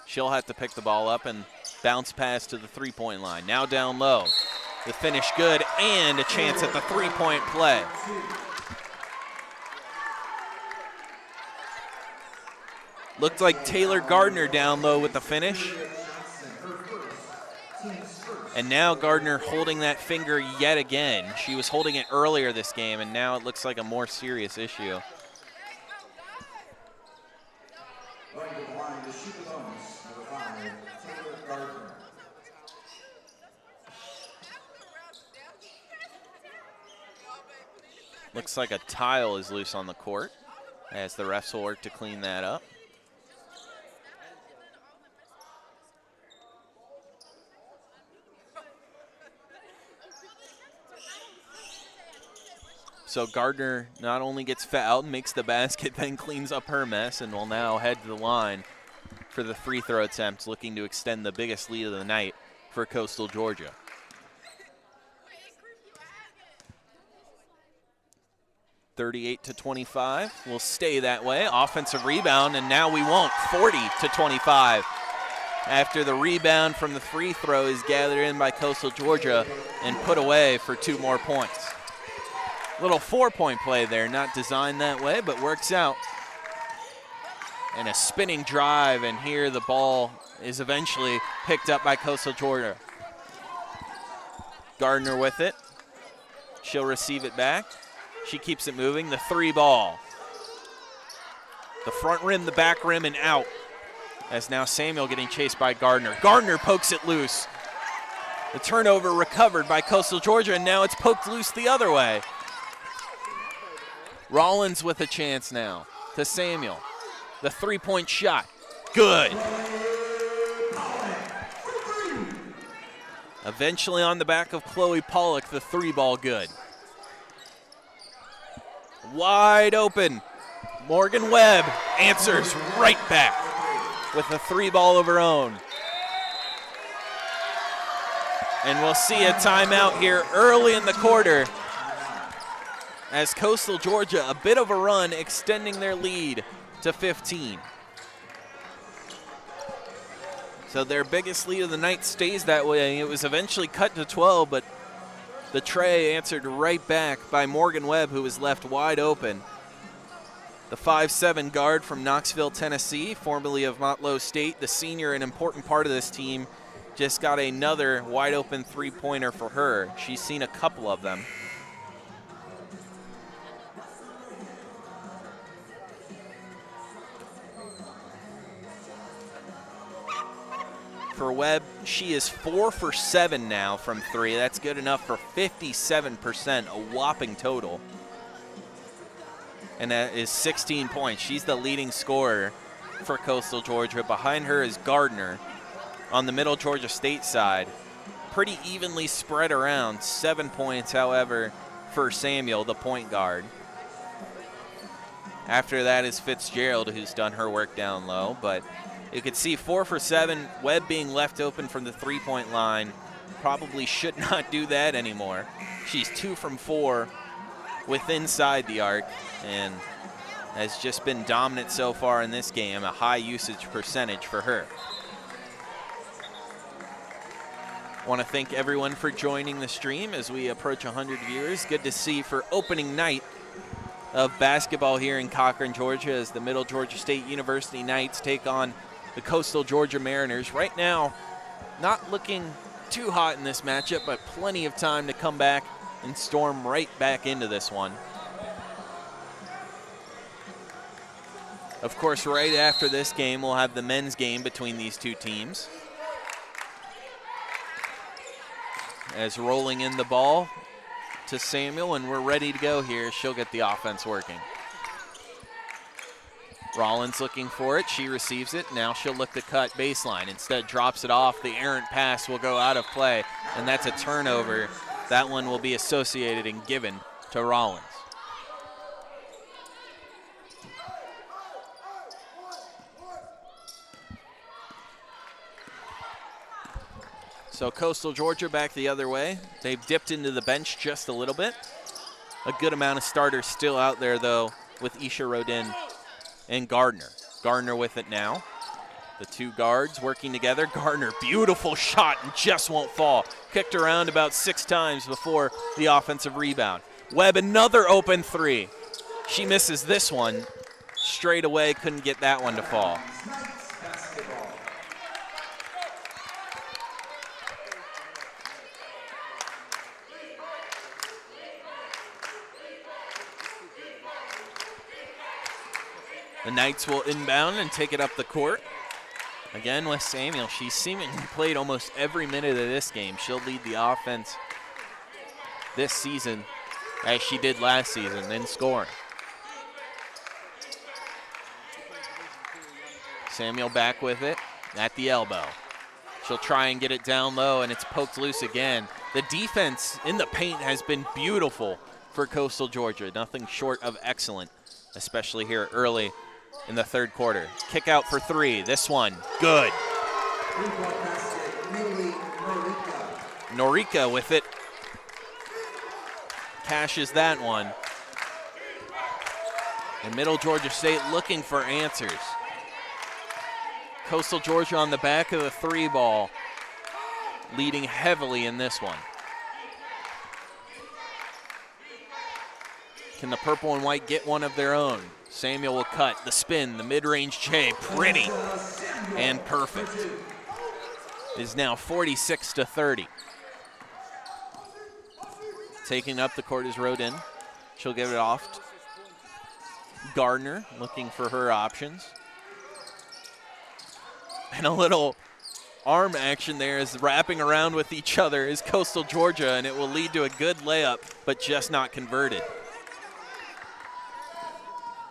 She'll have to pick the ball up and bounce pass to the three-point line. Now down low. The finish good, and a chance at the three-point play. Looked like Taylor Gardner down low with the finish. And now Gardner holding that finger yet again. She was holding it earlier this game, and now it looks like a more serious issue. Looks like a tile is loose on the court as the refs will work to clean that up. So Gardner not only gets fouled, makes the basket, then cleans up her mess, and will now head to the line for the free throw attempt, looking to extend the biggest lead of the night for Coastal Georgia. 38-25, will stay that way. Offensive rebound, and now we won't. 40-25. After the rebound from the free throw is gathered in by Coastal Georgia and put away for 2 more points. Little 4-point play there, not designed that way, but works out. And a spinning drive, and here the ball is eventually picked up by Coastal Georgia. Gardner with it. She'll receive it back. She keeps it moving. The 3 ball. The front rim, the back rim, and out. As now Samuel getting chased by Gardner. Gardner pokes it loose. The turnover recovered by Coastal Georgia, and now it's poked loose the other way. Rollins with a chance now to Samuel. The 3-point shot. Good. Eventually on the back of Chloe Pollock, the 3 ball good. Wide open. Morgan Webb answers right back with a 3 ball of her own. And we'll see a timeout here early in the quarter as Coastal Georgia, a bit of a run, extending their lead to 15. So their biggest lead of the night stays that way. It was eventually cut to 12, but the tray answered right back by Morgan Webb, who was left wide open. The 5'7" guard from Knoxville, Tennessee, formerly of Motlow State, the senior, an important part of this team just got another wide open three-pointer for her. She's seen a couple of them. For Webb, she is 4 for 7 now from 3. That's good enough for 57%, a whopping total. And that is 16 points. She's the leading scorer for Coastal Georgia. Behind her is Gardner on the Middle Georgia State side. Pretty evenly spread around. 7 points, however, for Samuel, the point guard. After that is Fitzgerald, who's done her work down low, but you could see 4 for 7. Webb being left open from the three-point line. Probably should not do that anymore. She's 2 from 4 with inside the arc and has just been dominant so far in this game, a high usage percentage for her. Want to thank everyone for joining the stream as we approach 100 viewers. Good to see for opening night of basketball here in Cochran, Georgia, as the Middle Georgia State University Knights take on the Coastal Georgia Mariners. Right now, not looking too hot in this matchup, but plenty of time to come back and storm right back into this one. Of course, right after this game, we'll have the men's game between these two teams. As rolling in the ball to Samuel, and we're ready to go here. She'll get the offense working. Rollins looking for it. She receives it. Now she'll look to cut baseline. Instead, drops it off. The errant pass will go out of play, and that's a turnover. That one will be associated and given to Rollins. So Coastal Georgia back the other way. They've dipped into the bench just a little bit. A good amount of starters still out there, though, with Isha Rodin and Gardner. Gardner with it now. The two guards working together. Gardner, beautiful shot and just won't fall. Kicked around about 6 times before the offensive rebound. Webb, another open 3. She misses this one straight away, couldn't get that one to fall. The Knights will inbound and take it up the court. Again with Samuel, she's seemingly played almost every minute of this game. She'll lead the offense this season as she did last season in scoring. Samuel back with it at the elbow. She'll try and get it down low, and it's poked loose again. The defense in the paint has been beautiful for Coastal Georgia. Nothing short of excellent, especially here early in the third quarter. Kick out for 3. This one, good. Norika with it. Cashes that one. And Middle Georgia State looking for answers. Coastal Georgia on the back of the 3 ball, leading heavily in this one. Can the purple and white get one of their own? Samuel will cut, the spin, the mid-range J, pretty and perfect. It is now 46-30. Taking up the court is Rodin. She'll give it off to Gardner, looking for her options. And a little arm action there is wrapping around with each other is Coastal Georgia, and it will lead to a good layup, but just not converted.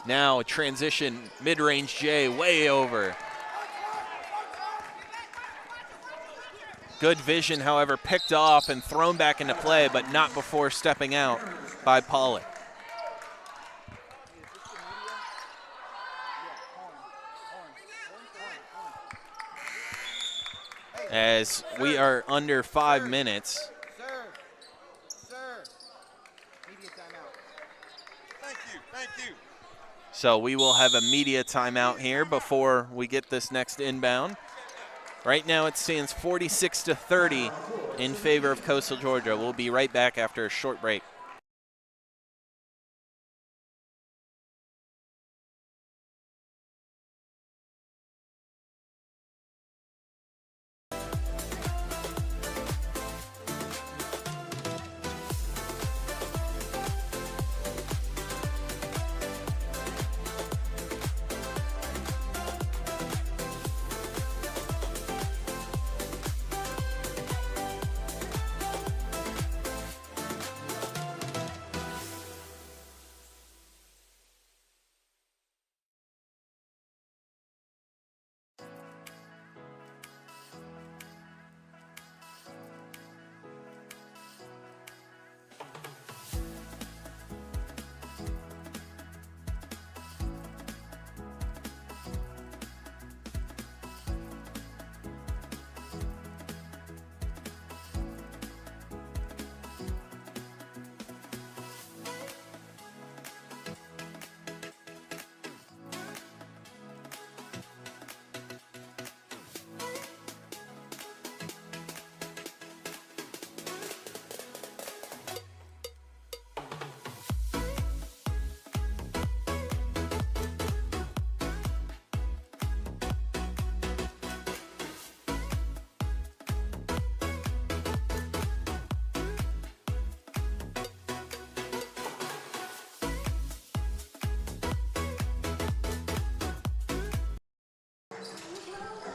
Now a transition, mid-range J, way over. Good vision, however, picked off and thrown back into play, but not before stepping out by Pollock. As we are under 5 minutes. Thank you. So we will have a media timeout here before we get this next inbound. Right now it stands 46-30 in favor of Coastal Georgia. We'll be right back after a short break.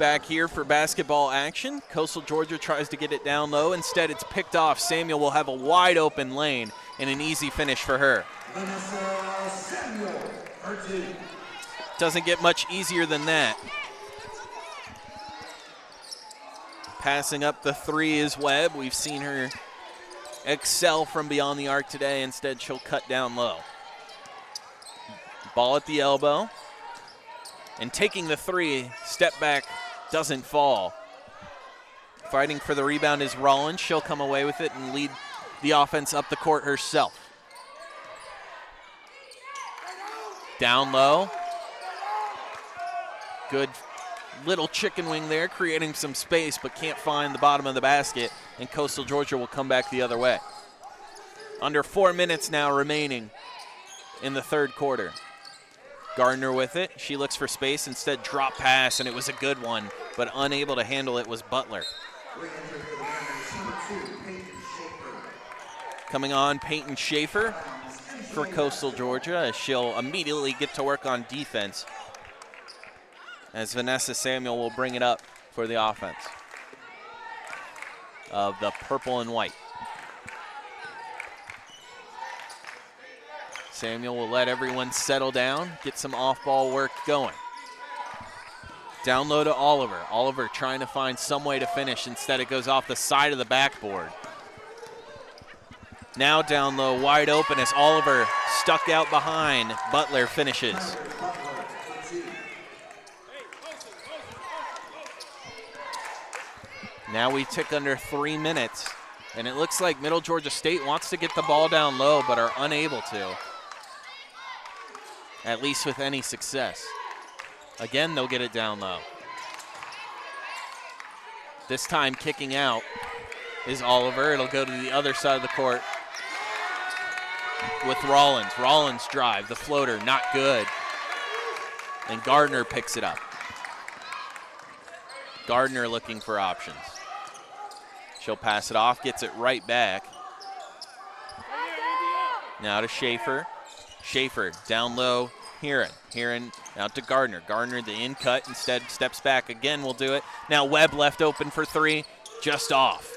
back here for basketball action. Coastal Georgia tries to get it down low. Instead, it's picked off. Samuel will have a wide open lane and an easy finish for her. Doesn't get much easier than that. Passing up the three is Webb. We've seen her excel from beyond the arc today. Instead, she'll cut down low. Ball at the elbow. And taking the three, step back, doesn't fall. Fighting for the rebound is Rollins. She'll come away with it and lead the offense up the court herself. Down low. Good little chicken wing there, creating some space, but can't find the bottom of the basket, and Coastal Georgia will come back the other way. Under 4 minutes now remaining in the third quarter. Gardner with it. She looks for space, instead drop pass, and it was a good one, but unable to handle it was Butler. Coming on, Peyton Schaefer for Coastal Georgia, as she'll immediately get to work on defense, as Vanessa Samuel will bring it up for the offense of the purple and white. Samuel will let everyone settle down, get some off-ball work going. Down low to Oliver. Oliver trying to find some way to finish. Instead, it goes off the side of the backboard. Now down low, wide open as Oliver stuck out behind. Butler finishes. Now we tick under 3 minutes, and it looks like Middle Georgia State wants to get the ball down low, but are unable to, at least with any success. Again, they'll get it down low. This time kicking out is Oliver. It'll go to the other side of the court with Rollins. Rollins drive, the floater, not good. And Gardner picks it up. Gardner looking for options. She'll pass it off, gets it right back. Now to Schaefer. Schaefer down low, Heron. Heron out to Gardner. Gardner the in cut, instead steps back again, will do it. Now Webb left open for three, just off.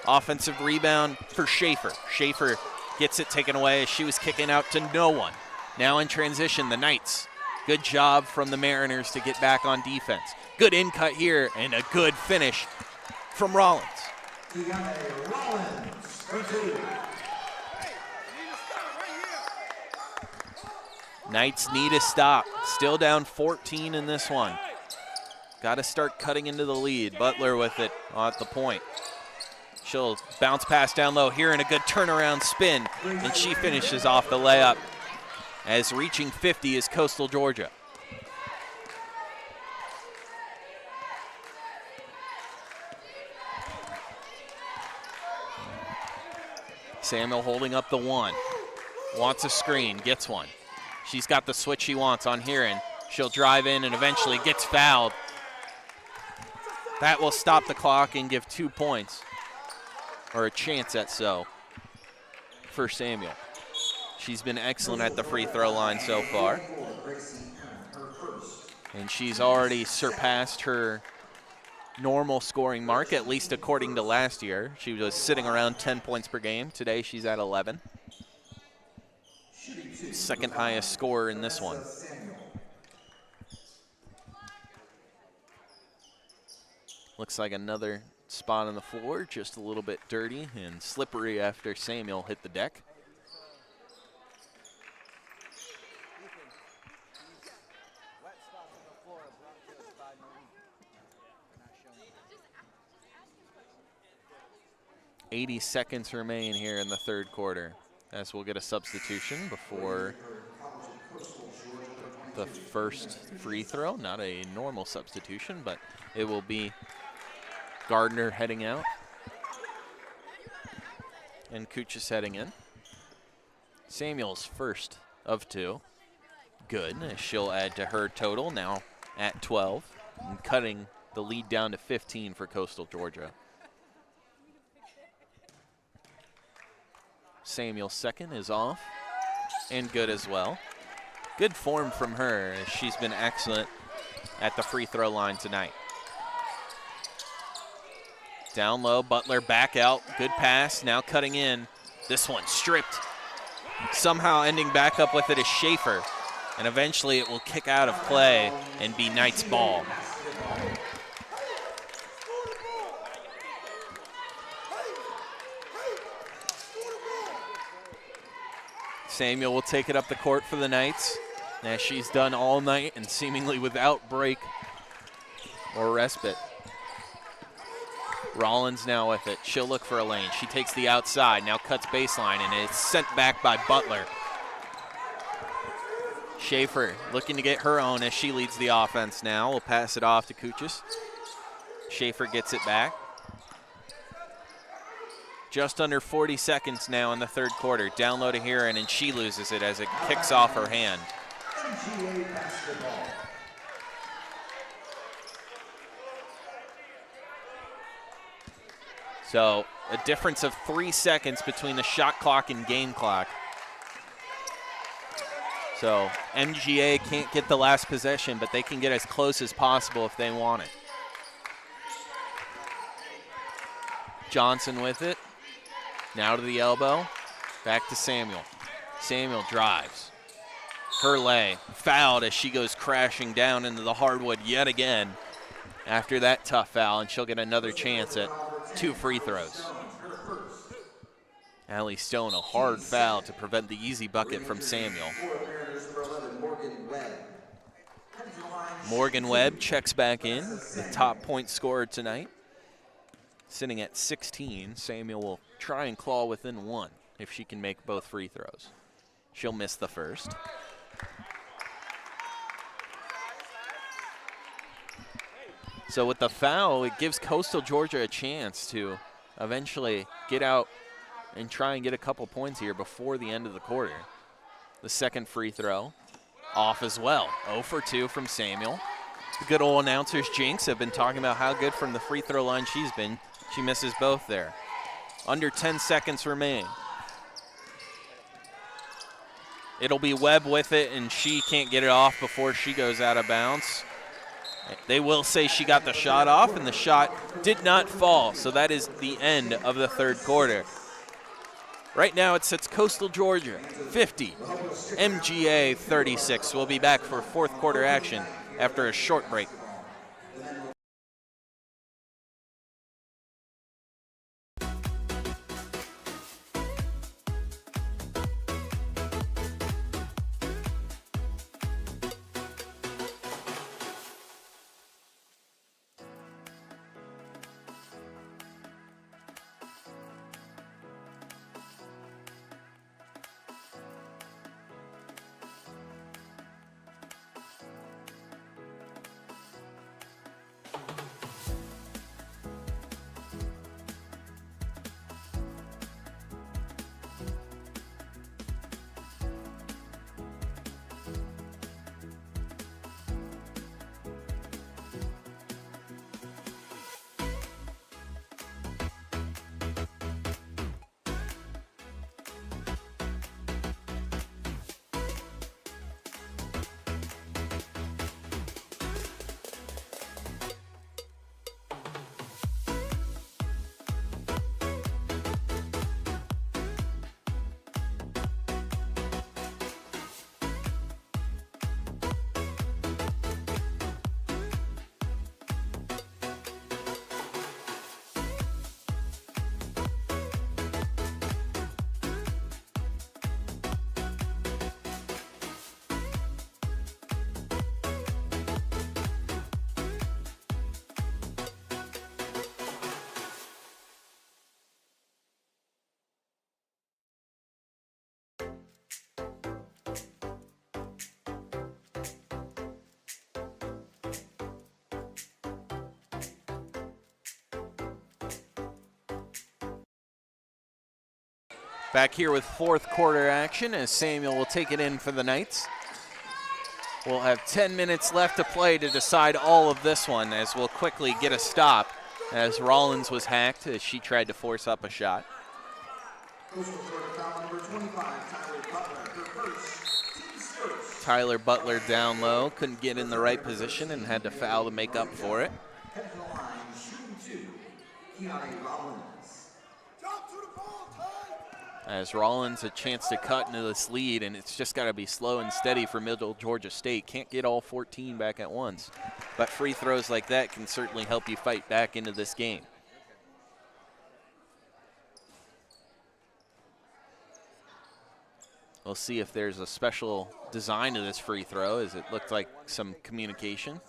Offensive rebound for Schaefer. Schaefer gets it taken away as she was kicking out to no one. Now in transition, the Knights. Good job from the Mariners to get back on defense. Good in cut here and a good finish from Rollins. Knights need a stop. Still down 14 in this one. Got to start cutting into the lead. Butler with it at the point. She'll bounce pass down low here and a good turnaround spin, and she finishes off the layup as reaching 50 is Coastal Georgia. Samuel holding up the one. Wants a screen, gets one. She's got the switch she wants on Heron. She'll drive in and eventually gets fouled. That will stop the clock and give 2 points, or a chance at so, for Samuel. She's been excellent at the free throw line so far. And she's already surpassed her normal scoring mark, at least according to last year. She was sitting around 10 points per game. Today she's at 11. Second highest scorer in this one. Looks like another spot on the floor, just a little bit dirty and slippery after Samuel hit the deck. .80 seconds remain here in the third quarter, as we'll get a substitution before the first free throw. Not a normal substitution, but it will be Gardner heading out and Kuchis heading in. Samuel's first of two. Good. She'll add to her total, now at 12, and cutting the lead down to 15 for Coastal Georgia. Samuel's second is off and good as well. Good form from her, as she's been excellent at the free throw line tonight. Down low, Butler back out. Good pass, now cutting in. This one stripped. Somehow ending back up with it is Schaefer. And eventually it will kick out of play and be Knight's ball. Samuel will take it up the court for the Knights, as she's done all night and seemingly without break or respite. Rollins now with it. She'll look for a lane. She takes the outside, now cuts baseline, and it's sent back by Butler. Schaefer looking to get her own as she leads the offense now. We'll pass it off to Kuchis. Schaefer gets it back. Just under 40 seconds now in the third quarter. Down low to Heron, and she loses it as it kicks off her hand. So a difference of 3 seconds between the shot clock and game clock. So MGA can't get the last possession, but they can get as close as possible if they want it. Johnson with it. Now to the elbow. Back to Samuel. Samuel drives. Her lay fouled as she goes crashing down into the hardwood yet again after that tough foul, and she'll get another chance at 2 free throws. Allie Stone, a hard foul to prevent the easy bucket from Samuel. Morgan Webb checks back in, the top point scorer tonight. Sitting at 16, Samuel will try and claw within 1 if she can make both free throws. She'll miss the first. So with the foul, it gives Coastal Georgia a chance to eventually get out and try and get a couple points here before the end of the quarter. The second free throw off as well. 0 for 2 from Samuel. The good old announcers Jinx have been talking about how good from the free throw line she's been. She misses both there. Under 10 seconds remain. It'll be Webb with it, and she can't get it off before she goes out of bounds. They will say she got the shot off, and the shot did not fall, so that is the end of the third quarter. Right now it sits Coastal Georgia 50, MGA 36. We'll be back for fourth quarter action after a short break. Back here with fourth quarter action as Samuel will take it in for the Knights. We'll have 10 minutes left to play to decide all of this one, as we'll quickly get a stop as Rollins was hacked as she tried to force up a shot. Tyler Butler down low, couldn't get in the right position and had to foul to make up for it. As Rollins a chance to cut into this lead, and it's just got to be slow and steady for Middle Georgia State. Can't get all 14 back at once, but free throws like that can certainly help you fight back into this game. We'll see if there's a special design to this free throw, as it looked like some communication.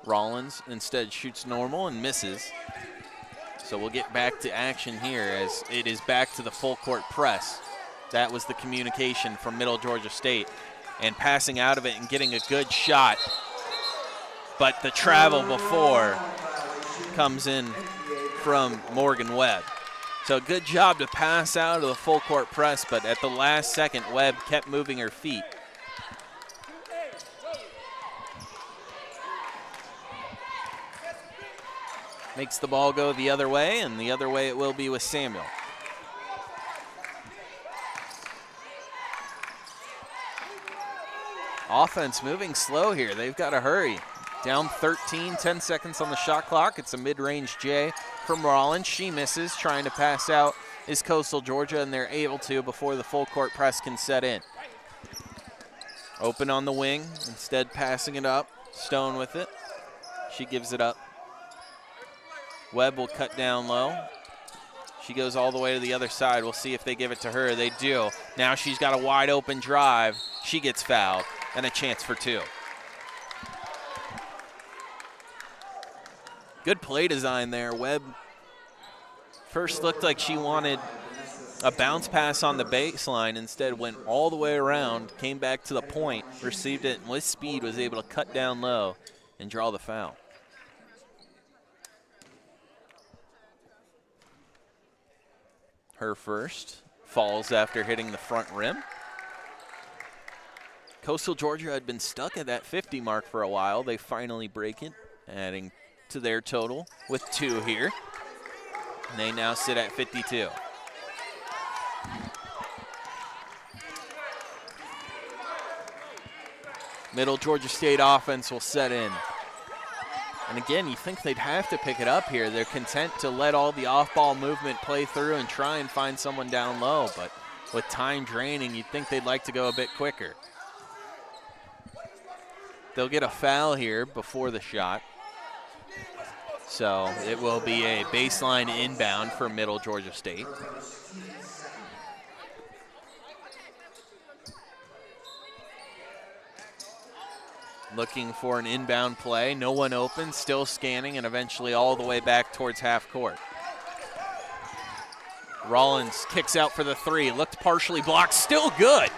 Rollins instead shoots normal and misses. So we'll get back to action here as it is back to the full court press. That was the communication from Middle Georgia State. And passing out of it and getting a good shot. But the travel before comes in from Morgan Webb. So good job to pass out of the full court press, but at the last second, Webb kept moving her feet. Makes the ball go the other way, and the other way it will be with Samuel. Offense moving slow here. They've got to hurry. Down 13, 10 seconds on the shot clock. It's a mid-range J from Rollins. She misses. Trying to pass out is Coastal Georgia, and they're able to before the full court press can set in. Open on the wing, instead passing it up. Stone with it. She gives it up. Webb will cut down low. She goes all the way to the other side. We'll see if they give it to her. They do. Now she's got a wide open drive. She gets fouled, and a chance for two. Good play design there. Webb first looked like she wanted a bounce pass on the baseline. Instead went all the way around, came back to the point, received it, and with speed was able to cut down low and draw the foul. Her first falls after hitting the front rim. Coastal Georgia had been stuck at that 50 mark for a while. They finally break it, adding to their total with 2 here. And they now sit at 52. Middle Georgia State offense will set in. And again, you think they'd have to pick it up here. They're content to let all the off-ball movement play through and try and find someone down low. But with time draining, you'd think they'd like to go a bit quicker. They'll get a foul here before the shot. So it will be a baseline inbound for Middle Georgia State. Looking for an inbound play. No one open, still scanning, and eventually all the way back towards half court. Rollins kicks out for the 3. Looked partially blocked. Still good.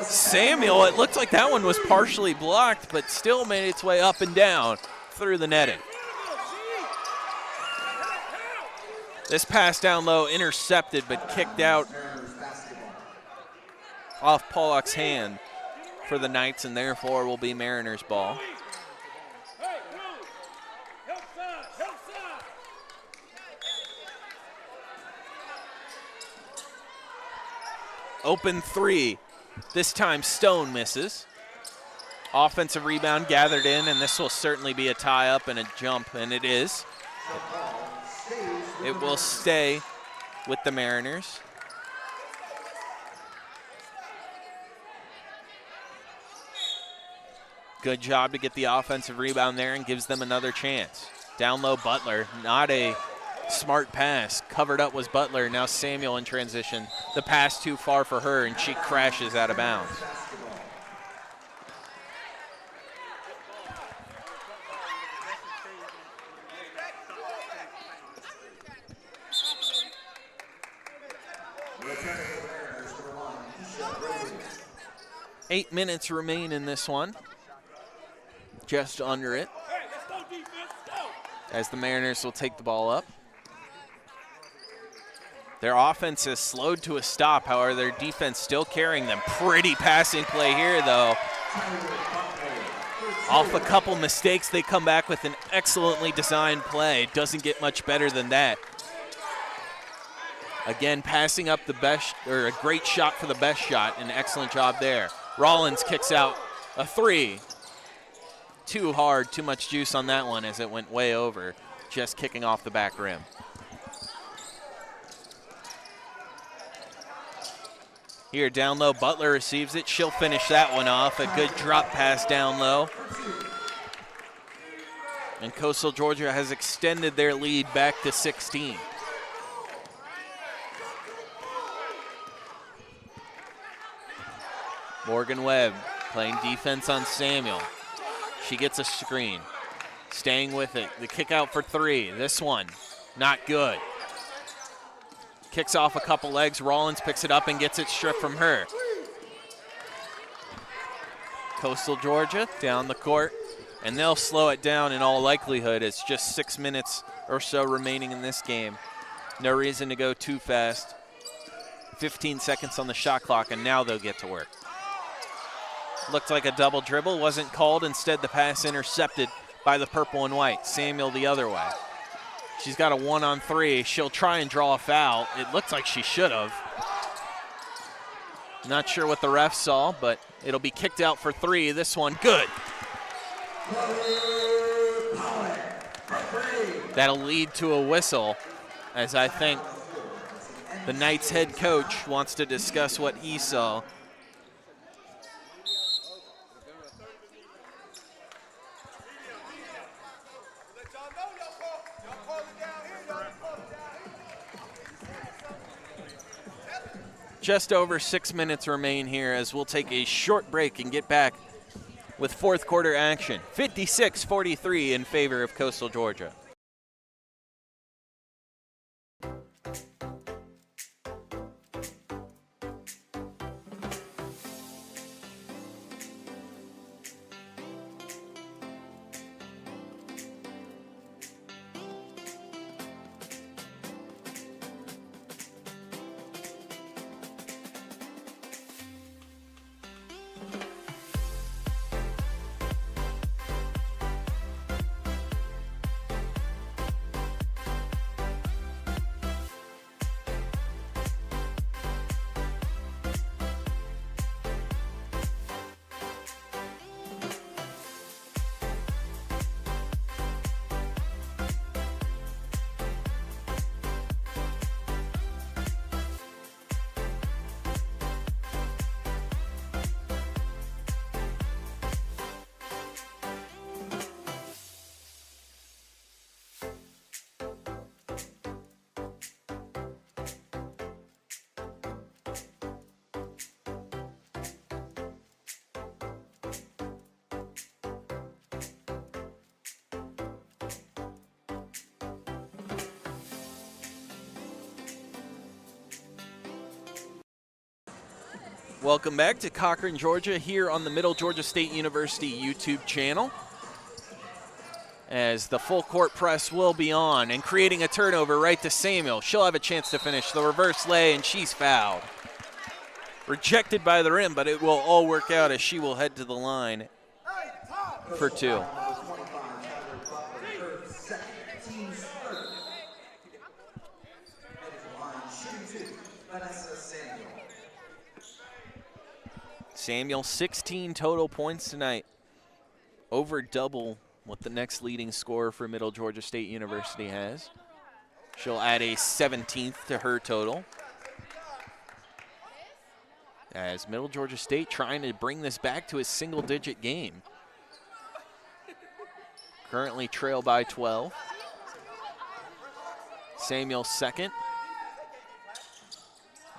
Samuel, it looked like that one was partially blocked, but still made its way up and down through the netting. This pass down low intercepted, but kicked out off Pollock's hand for the Knights, and therefore will be Mariners ball. Open 3. This time Stone misses. Offensive rebound gathered in, and this will certainly be a tie-up and a jump, and it is. It will stay with the Mariners. Good job to get the offensive rebound there and gives them another chance. Down low, Butler, not a smart pass. Covered up was Butler, now Samuel in transition. The pass too far for her, and she crashes out of bounds. Eight minutes remain in this one. Just under it. As the Mariners will take the ball up. Their offense has slowed to a stop, however, their defense still carrying them. Pretty passing play here, though. Off a couple mistakes, they come back with an excellently designed play. Doesn't get much better than that. Again, passing up the best, or a great shot for the best shot. An excellent job there. Rollins kicks out a 3. Too hard, too much juice on that one as it went way over. just kicking off the back rim. Here down low, Butler receives it. She'll finish that one off. A good drop pass down low. And Coastal Georgia has extended their lead back to 16. Morgan Webb playing defense on Samuel. She gets a screen. Staying with it. The kick out for three. This one, not good. Kicks off a couple legs. Rollins picks it up and gets it stripped from her. Coastal Georgia down the court, and they'll slow it down in all likelihood. It's just 6 minutes or so remaining in this game. No reason to go too fast. 15 seconds on the shot clock, and now they'll get to work. Looked like a double dribble, wasn't called. Instead, the pass intercepted by the purple and white. Samuel the other way. She's got a 1-on-3. She'll try and draw a foul. It looks like she should have. Not sure what the ref saw, but it'll be kicked out for three. This one, good. That'll lead to a whistle, as I think the Knights head coach wants to discuss what he saw. Just over 6 minutes remain here as we'll take a short break and get back with fourth quarter action. 56-43 in favor of Coastal Georgia. Welcome back to Cochran, Georgia, here on the Middle Georgia State University YouTube channel. As the full court press will be on, and creating a turnover right to Samuel. She'll have a chance to finish the reverse lay, and she's fouled. Rejected by the rim, but it will all work out as she will head to the line for two. Samuel, 16 total points tonight, over double what the next leading scorer for Middle Georgia State University has. She'll add a 17th to her total. As Middle Georgia State trying to bring this back to a single-digit game. Currently trail by 12. Samuel second.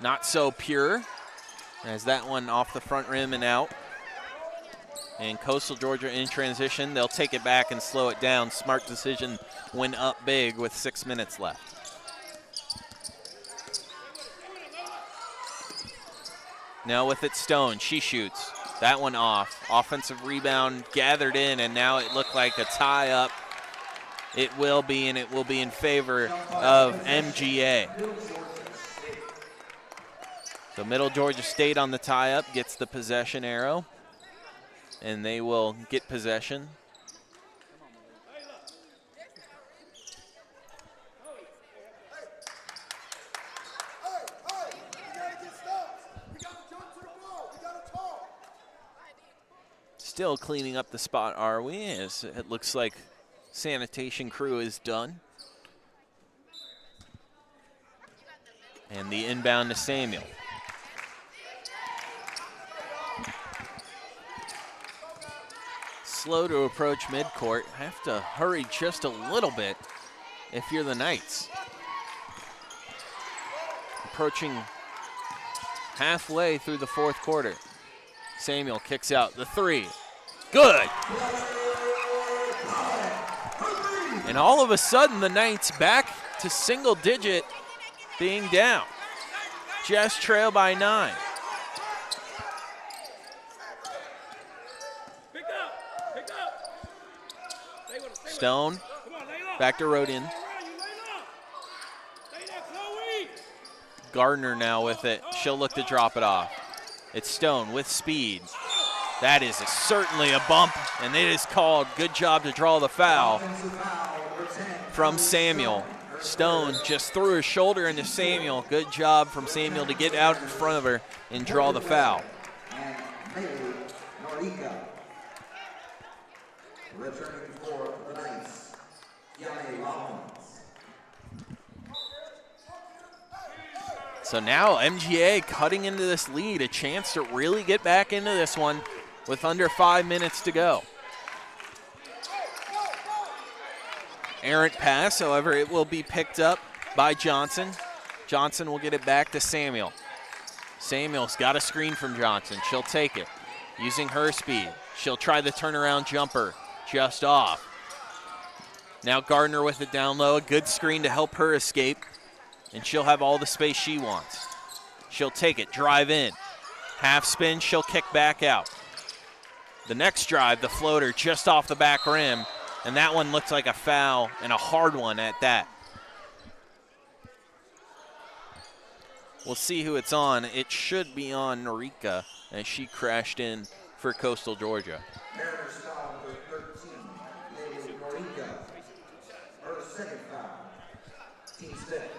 Not so pure. As that one off the front rim and out. And Coastal Georgia in transition. They'll take it back and slow it down. Smart decision when up big with 6 minutes left. Now with it, Stone. She shoots. That one off. Offensive rebound gathered in, and now it looked like a tie-up. It will be, and it will be in favor of MGA. So Middle Georgia State on the tie-up gets the possession arrow, and they will get possession. Still cleaning up the spot, are we? As it looks like sanitation crew is done. And the inbound to Samuel. Slow to approach midcourt. Have to hurry just a little bit if you're the Knights. Approaching halfway through the fourth quarter. Samuel kicks out the three. Good. And all of a sudden, the Knights back to single digit being down. Just trail by 9. Stone, back to Rodin. Gardner now with it. She'll look to drop it off. It's Stone with speed. That is certainly a bump, and it is called. Good job to draw the foul from Samuel. Stone just threw her shoulder into Samuel. Good job from Samuel to get out in front of her and draw the foul. Returning for the Knights, Yanni Rollins. So now MGA cutting into this lead, a chance to really get back into this one with under 5 minutes to go. Errant pass, however, it will be picked up by Johnson. Johnson will get it back to Samuel. Samuel's got a screen from Johnson. She'll take it. Using her speed, she'll try the turnaround jumper. Just off. Now Gardner with it down low. A good screen to help her escape. And she'll have all the space she wants. She'll take it, drive in. Half spin, she'll kick back out. The next drive, the floater just off the back rim. And that one looks like a foul, and a hard one at that. We'll see who it's on. It should be on Norika as she crashed in for Coastal Georgia. Mariners foul number 13, Lady Norika. Her second foul. Team set.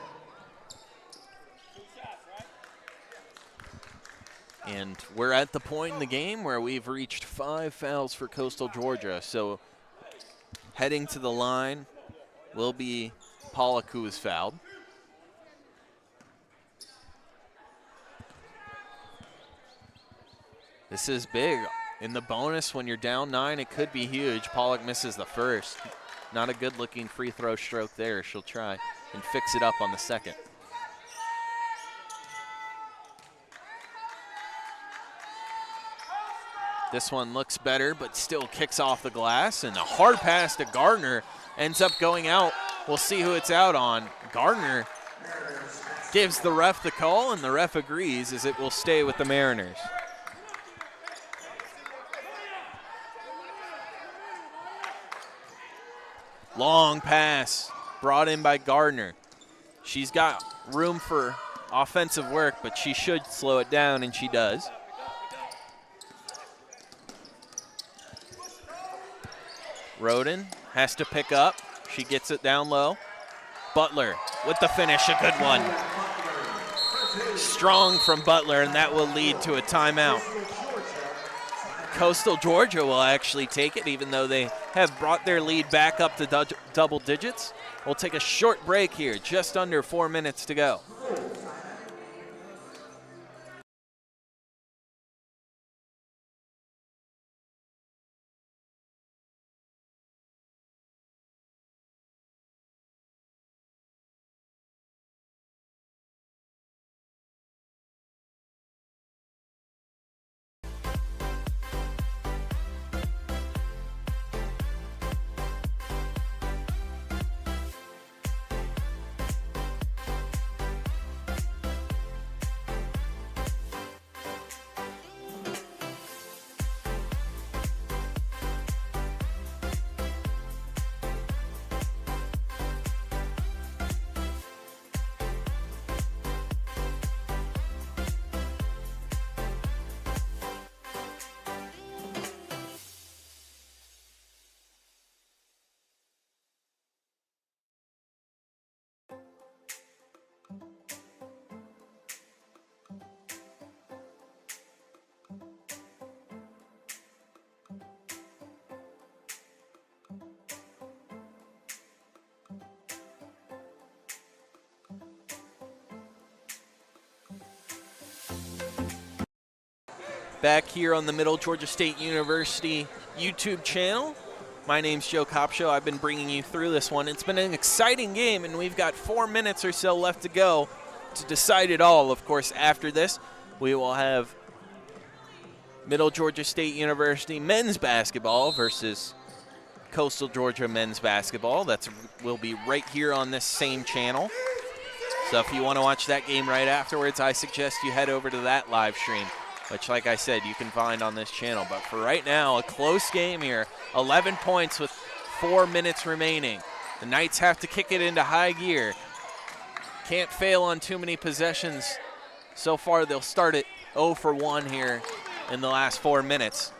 And we're at the point in the game where we've reached 5 fouls for Coastal Georgia. So heading to the line will be Pollock, who is fouled. This is big. In the bonus, when you're down 9, it could be huge. Pollock misses the first. Not a good-looking free throw stroke there. She'll try and fix it up on the second. This one looks better, but still kicks off the glass, and a hard pass to Gardner ends up going out. We'll see who it's out on. Gardner gives the ref the call, and the ref agrees as it will stay with the Mariners. Long pass brought in by Gardner. She's got room for offensive work, but she should slow it down, and she does. Rodin has to pick up. She gets it down low. Butler with the finish, a good one. Strong from Butler, and that will lead to a timeout. Coastal Georgia will actually take it, even though they have brought their lead back up to double digits. We'll take a short break here, just under 4 minutes to go. back here on the Middle Georgia State University YouTube channel. My name's Joe Copshow. I've been bringing you through this one. It's been an exciting game, and we've got 4 minutes or so left to go to decide it all. Of course, after this, we will have Middle Georgia State University men's basketball versus Coastal Georgia men's basketball. Will be right here on this same channel. So if you want to watch that game right afterwards, I suggest you head over to that live stream, which, like I said, you can find on this channel. But for right now, a close game here. 11 points with 4 minutes remaining. The Knights have to kick it into high gear. Can't fail on too many possessions. So far, they'll start it 0 for 1 here in the last 4 minutes.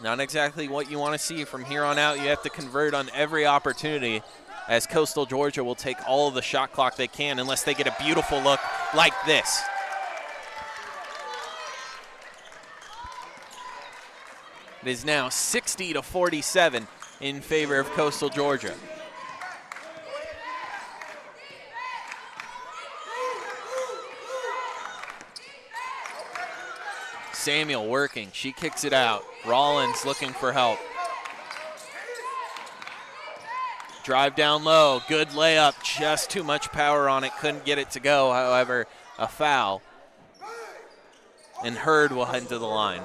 Not exactly what you want to see. From here on out, you have to convert on every opportunity, as Coastal Georgia will take all of the shot clock they can unless they get a beautiful look like this. It is now 60-47 in favor of Coastal Georgia. Samuel working, she kicks it out. Rollins looking for help. Drive down low, good layup, just too much power on it, couldn't get it to go, however, a foul. And Hurd will head to the line.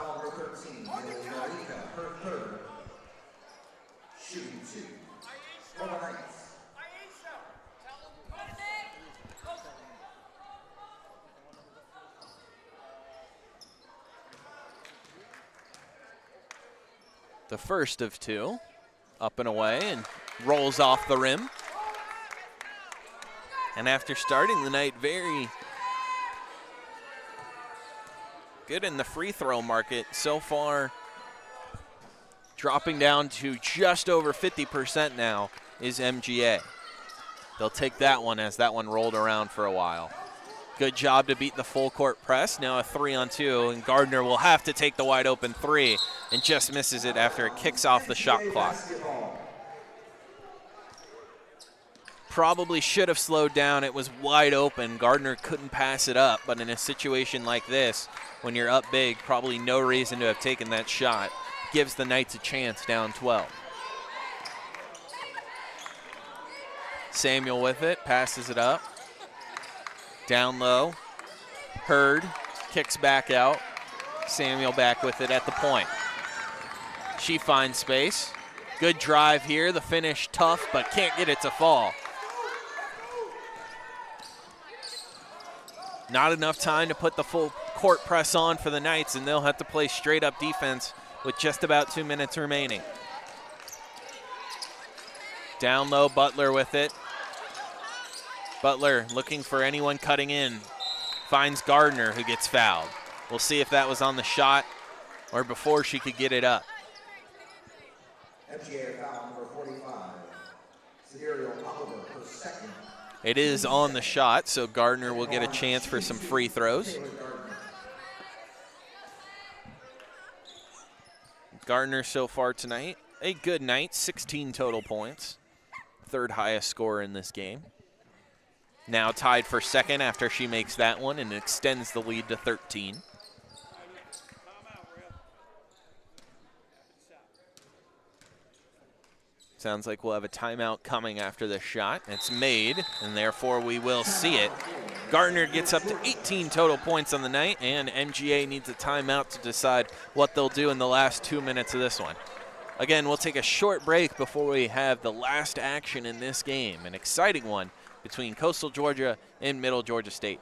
The first of two, up and away, and rolls off the rim. And after starting the night very good in the free throw market so far, dropping down to just over 50% now is MGA. They'll take that one, as that one rolled around for a while. Good job to beat the full court press. Now a 3-on-2, and Gardner will have to take the wide open three and just misses it after it kicks off the shot clock. Probably should have slowed down. It was wide open. Gardner couldn't pass it up, but in a situation like this, when you're up big, probably no reason to have taken that shot. Gives the Knights a chance, down 12. Samuel with it, passes it up. Down low, Hurd kicks back out. Samuel back with it at the point. She finds space. Good drive here, the finish tough, but can't get it to fall. Not enough time to put the full court press on for the Knights, and they'll have to play straight up defense with just about 2 minutes remaining. Down low, Butler with it. Butler looking for anyone cutting in. Finds Gardner, who gets fouled. We'll see if that was on the shot or before she could get it up. MGA foul number 45. Sidereal Oliver, her second. It is on the shot, so Gardner will get a chance for some free throws. Gardner so far tonight, a good night, 16 total points. Third highest scorer in this game. Now tied for second after she makes that one and extends the lead to 13. Sounds like we'll have a timeout coming after this shot. It's made, and therefore we will see it. Gardner gets up to 18 total points on the night, and MGA needs a timeout to decide what they'll do in the last 2 minutes of this one. Again, we'll take a short break before we have the last action in this game, an exciting one between Coastal Georgia and Middle Georgia State.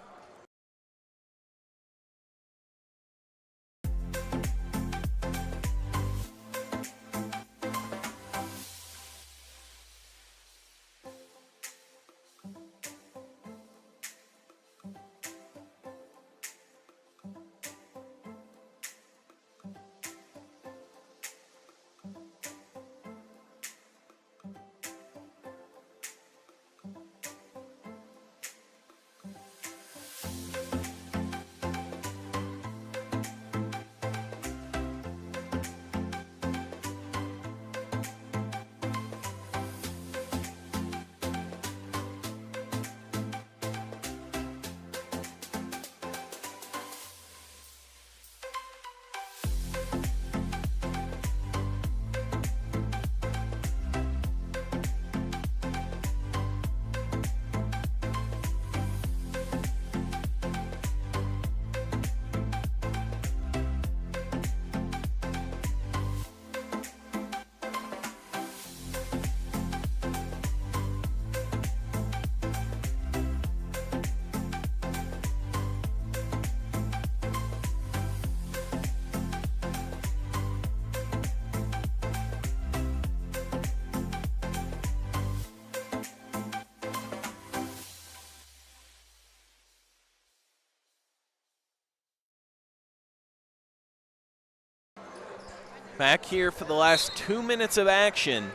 Back here for the last 2 minutes of action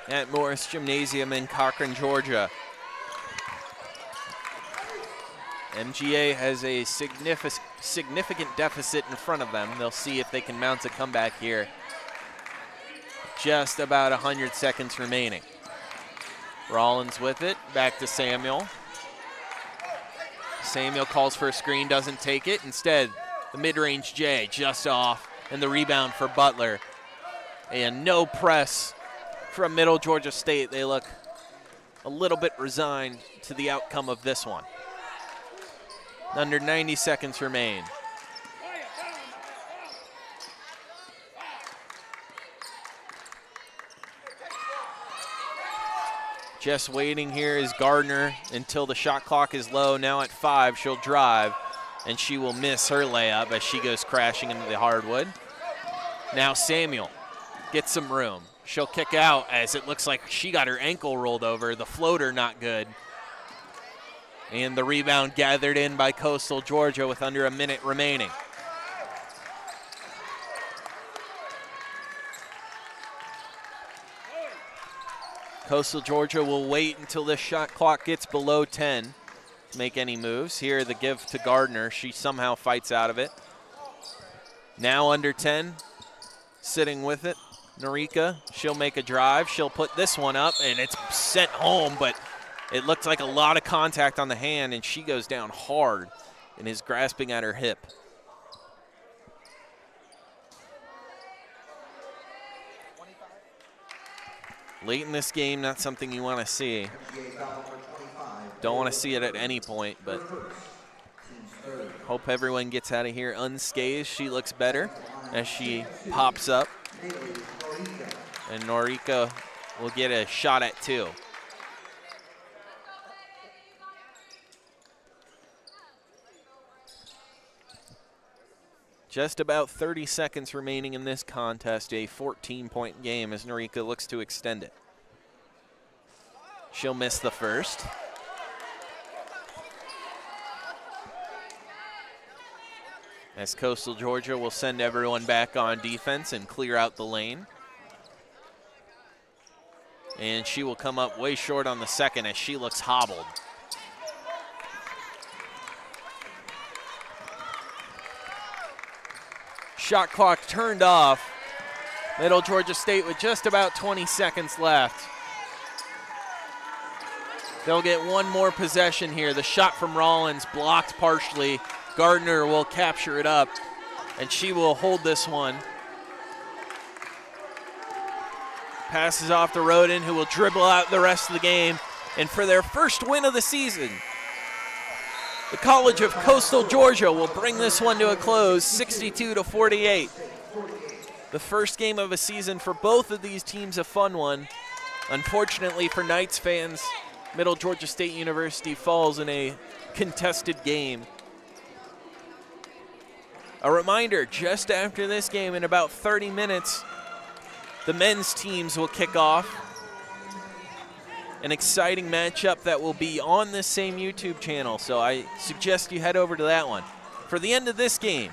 at Morris Gymnasium in Cochran, Georgia. MGA has a significant deficit in front of them. They'll see if they can mount a comeback here. Just about 100 seconds remaining. Rollins with it, back to Samuel. Samuel calls for a screen, doesn't take it. Instead, the mid-range J just off, and the rebound for Butler. And no press from Middle Georgia State. They look a little bit resigned to the outcome of this one. Under 90 seconds remain. Just waiting here is Gardner until the shot clock is low. Now at 5, she'll drive, and she will miss her layup as she goes crashing into the hardwood. Now Samuel gets some room. She'll kick out as it looks like she got her ankle rolled over. The floater not good. And the rebound gathered in by Coastal Georgia with under a minute remaining. Coastal Georgia will wait until this shot clock gets below 10 to make any moves. Here, the give to Gardner. She somehow fights out of it. Now under 10, sitting with it. Norika, she'll make a drive. She'll put this one up, and it's sent home, but it looked like a lot of contact on the hand, and she goes down hard and is grasping at her hip. Late in this game, not something you want to see. Don't want to see it at any point, but hope everyone gets out of here unscathed. She looks better as she pops up. And Norika will get a shot at 2. Just about 30 seconds remaining in this contest, a 14-point game as Norika looks to extend it. She'll miss the first. As Coastal Georgia will send everyone back on defense and clear out the lane. And she will come up way short on the second as she looks hobbled. Shot clock turned off. Middle Georgia State with just about 20 seconds left. They'll get one more possession here. The shot from Rollins blocked partially. Gardner will capture it up, and she will hold this one. Passes off to Roden, who will dribble out the rest of the game. And for their first win of the season, the College of Coastal Georgia will bring this one to a close, 62-48. The first game of a season for both of these teams, a fun one. Unfortunately for Knights fans, Middle Georgia State University falls in a contested game. A reminder, just after this game, in about 30 minutes, the men's teams will kick off. An exciting matchup that will be on this same YouTube channel, so I suggest you head over to that one. For the end of this game,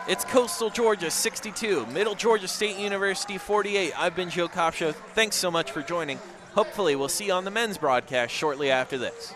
it's Coastal Georgia 62, Middle Georgia State University 48. I've been Joe Kopsha. Thanks so much for joining. Hopefully we'll see you on the men's broadcast shortly after this.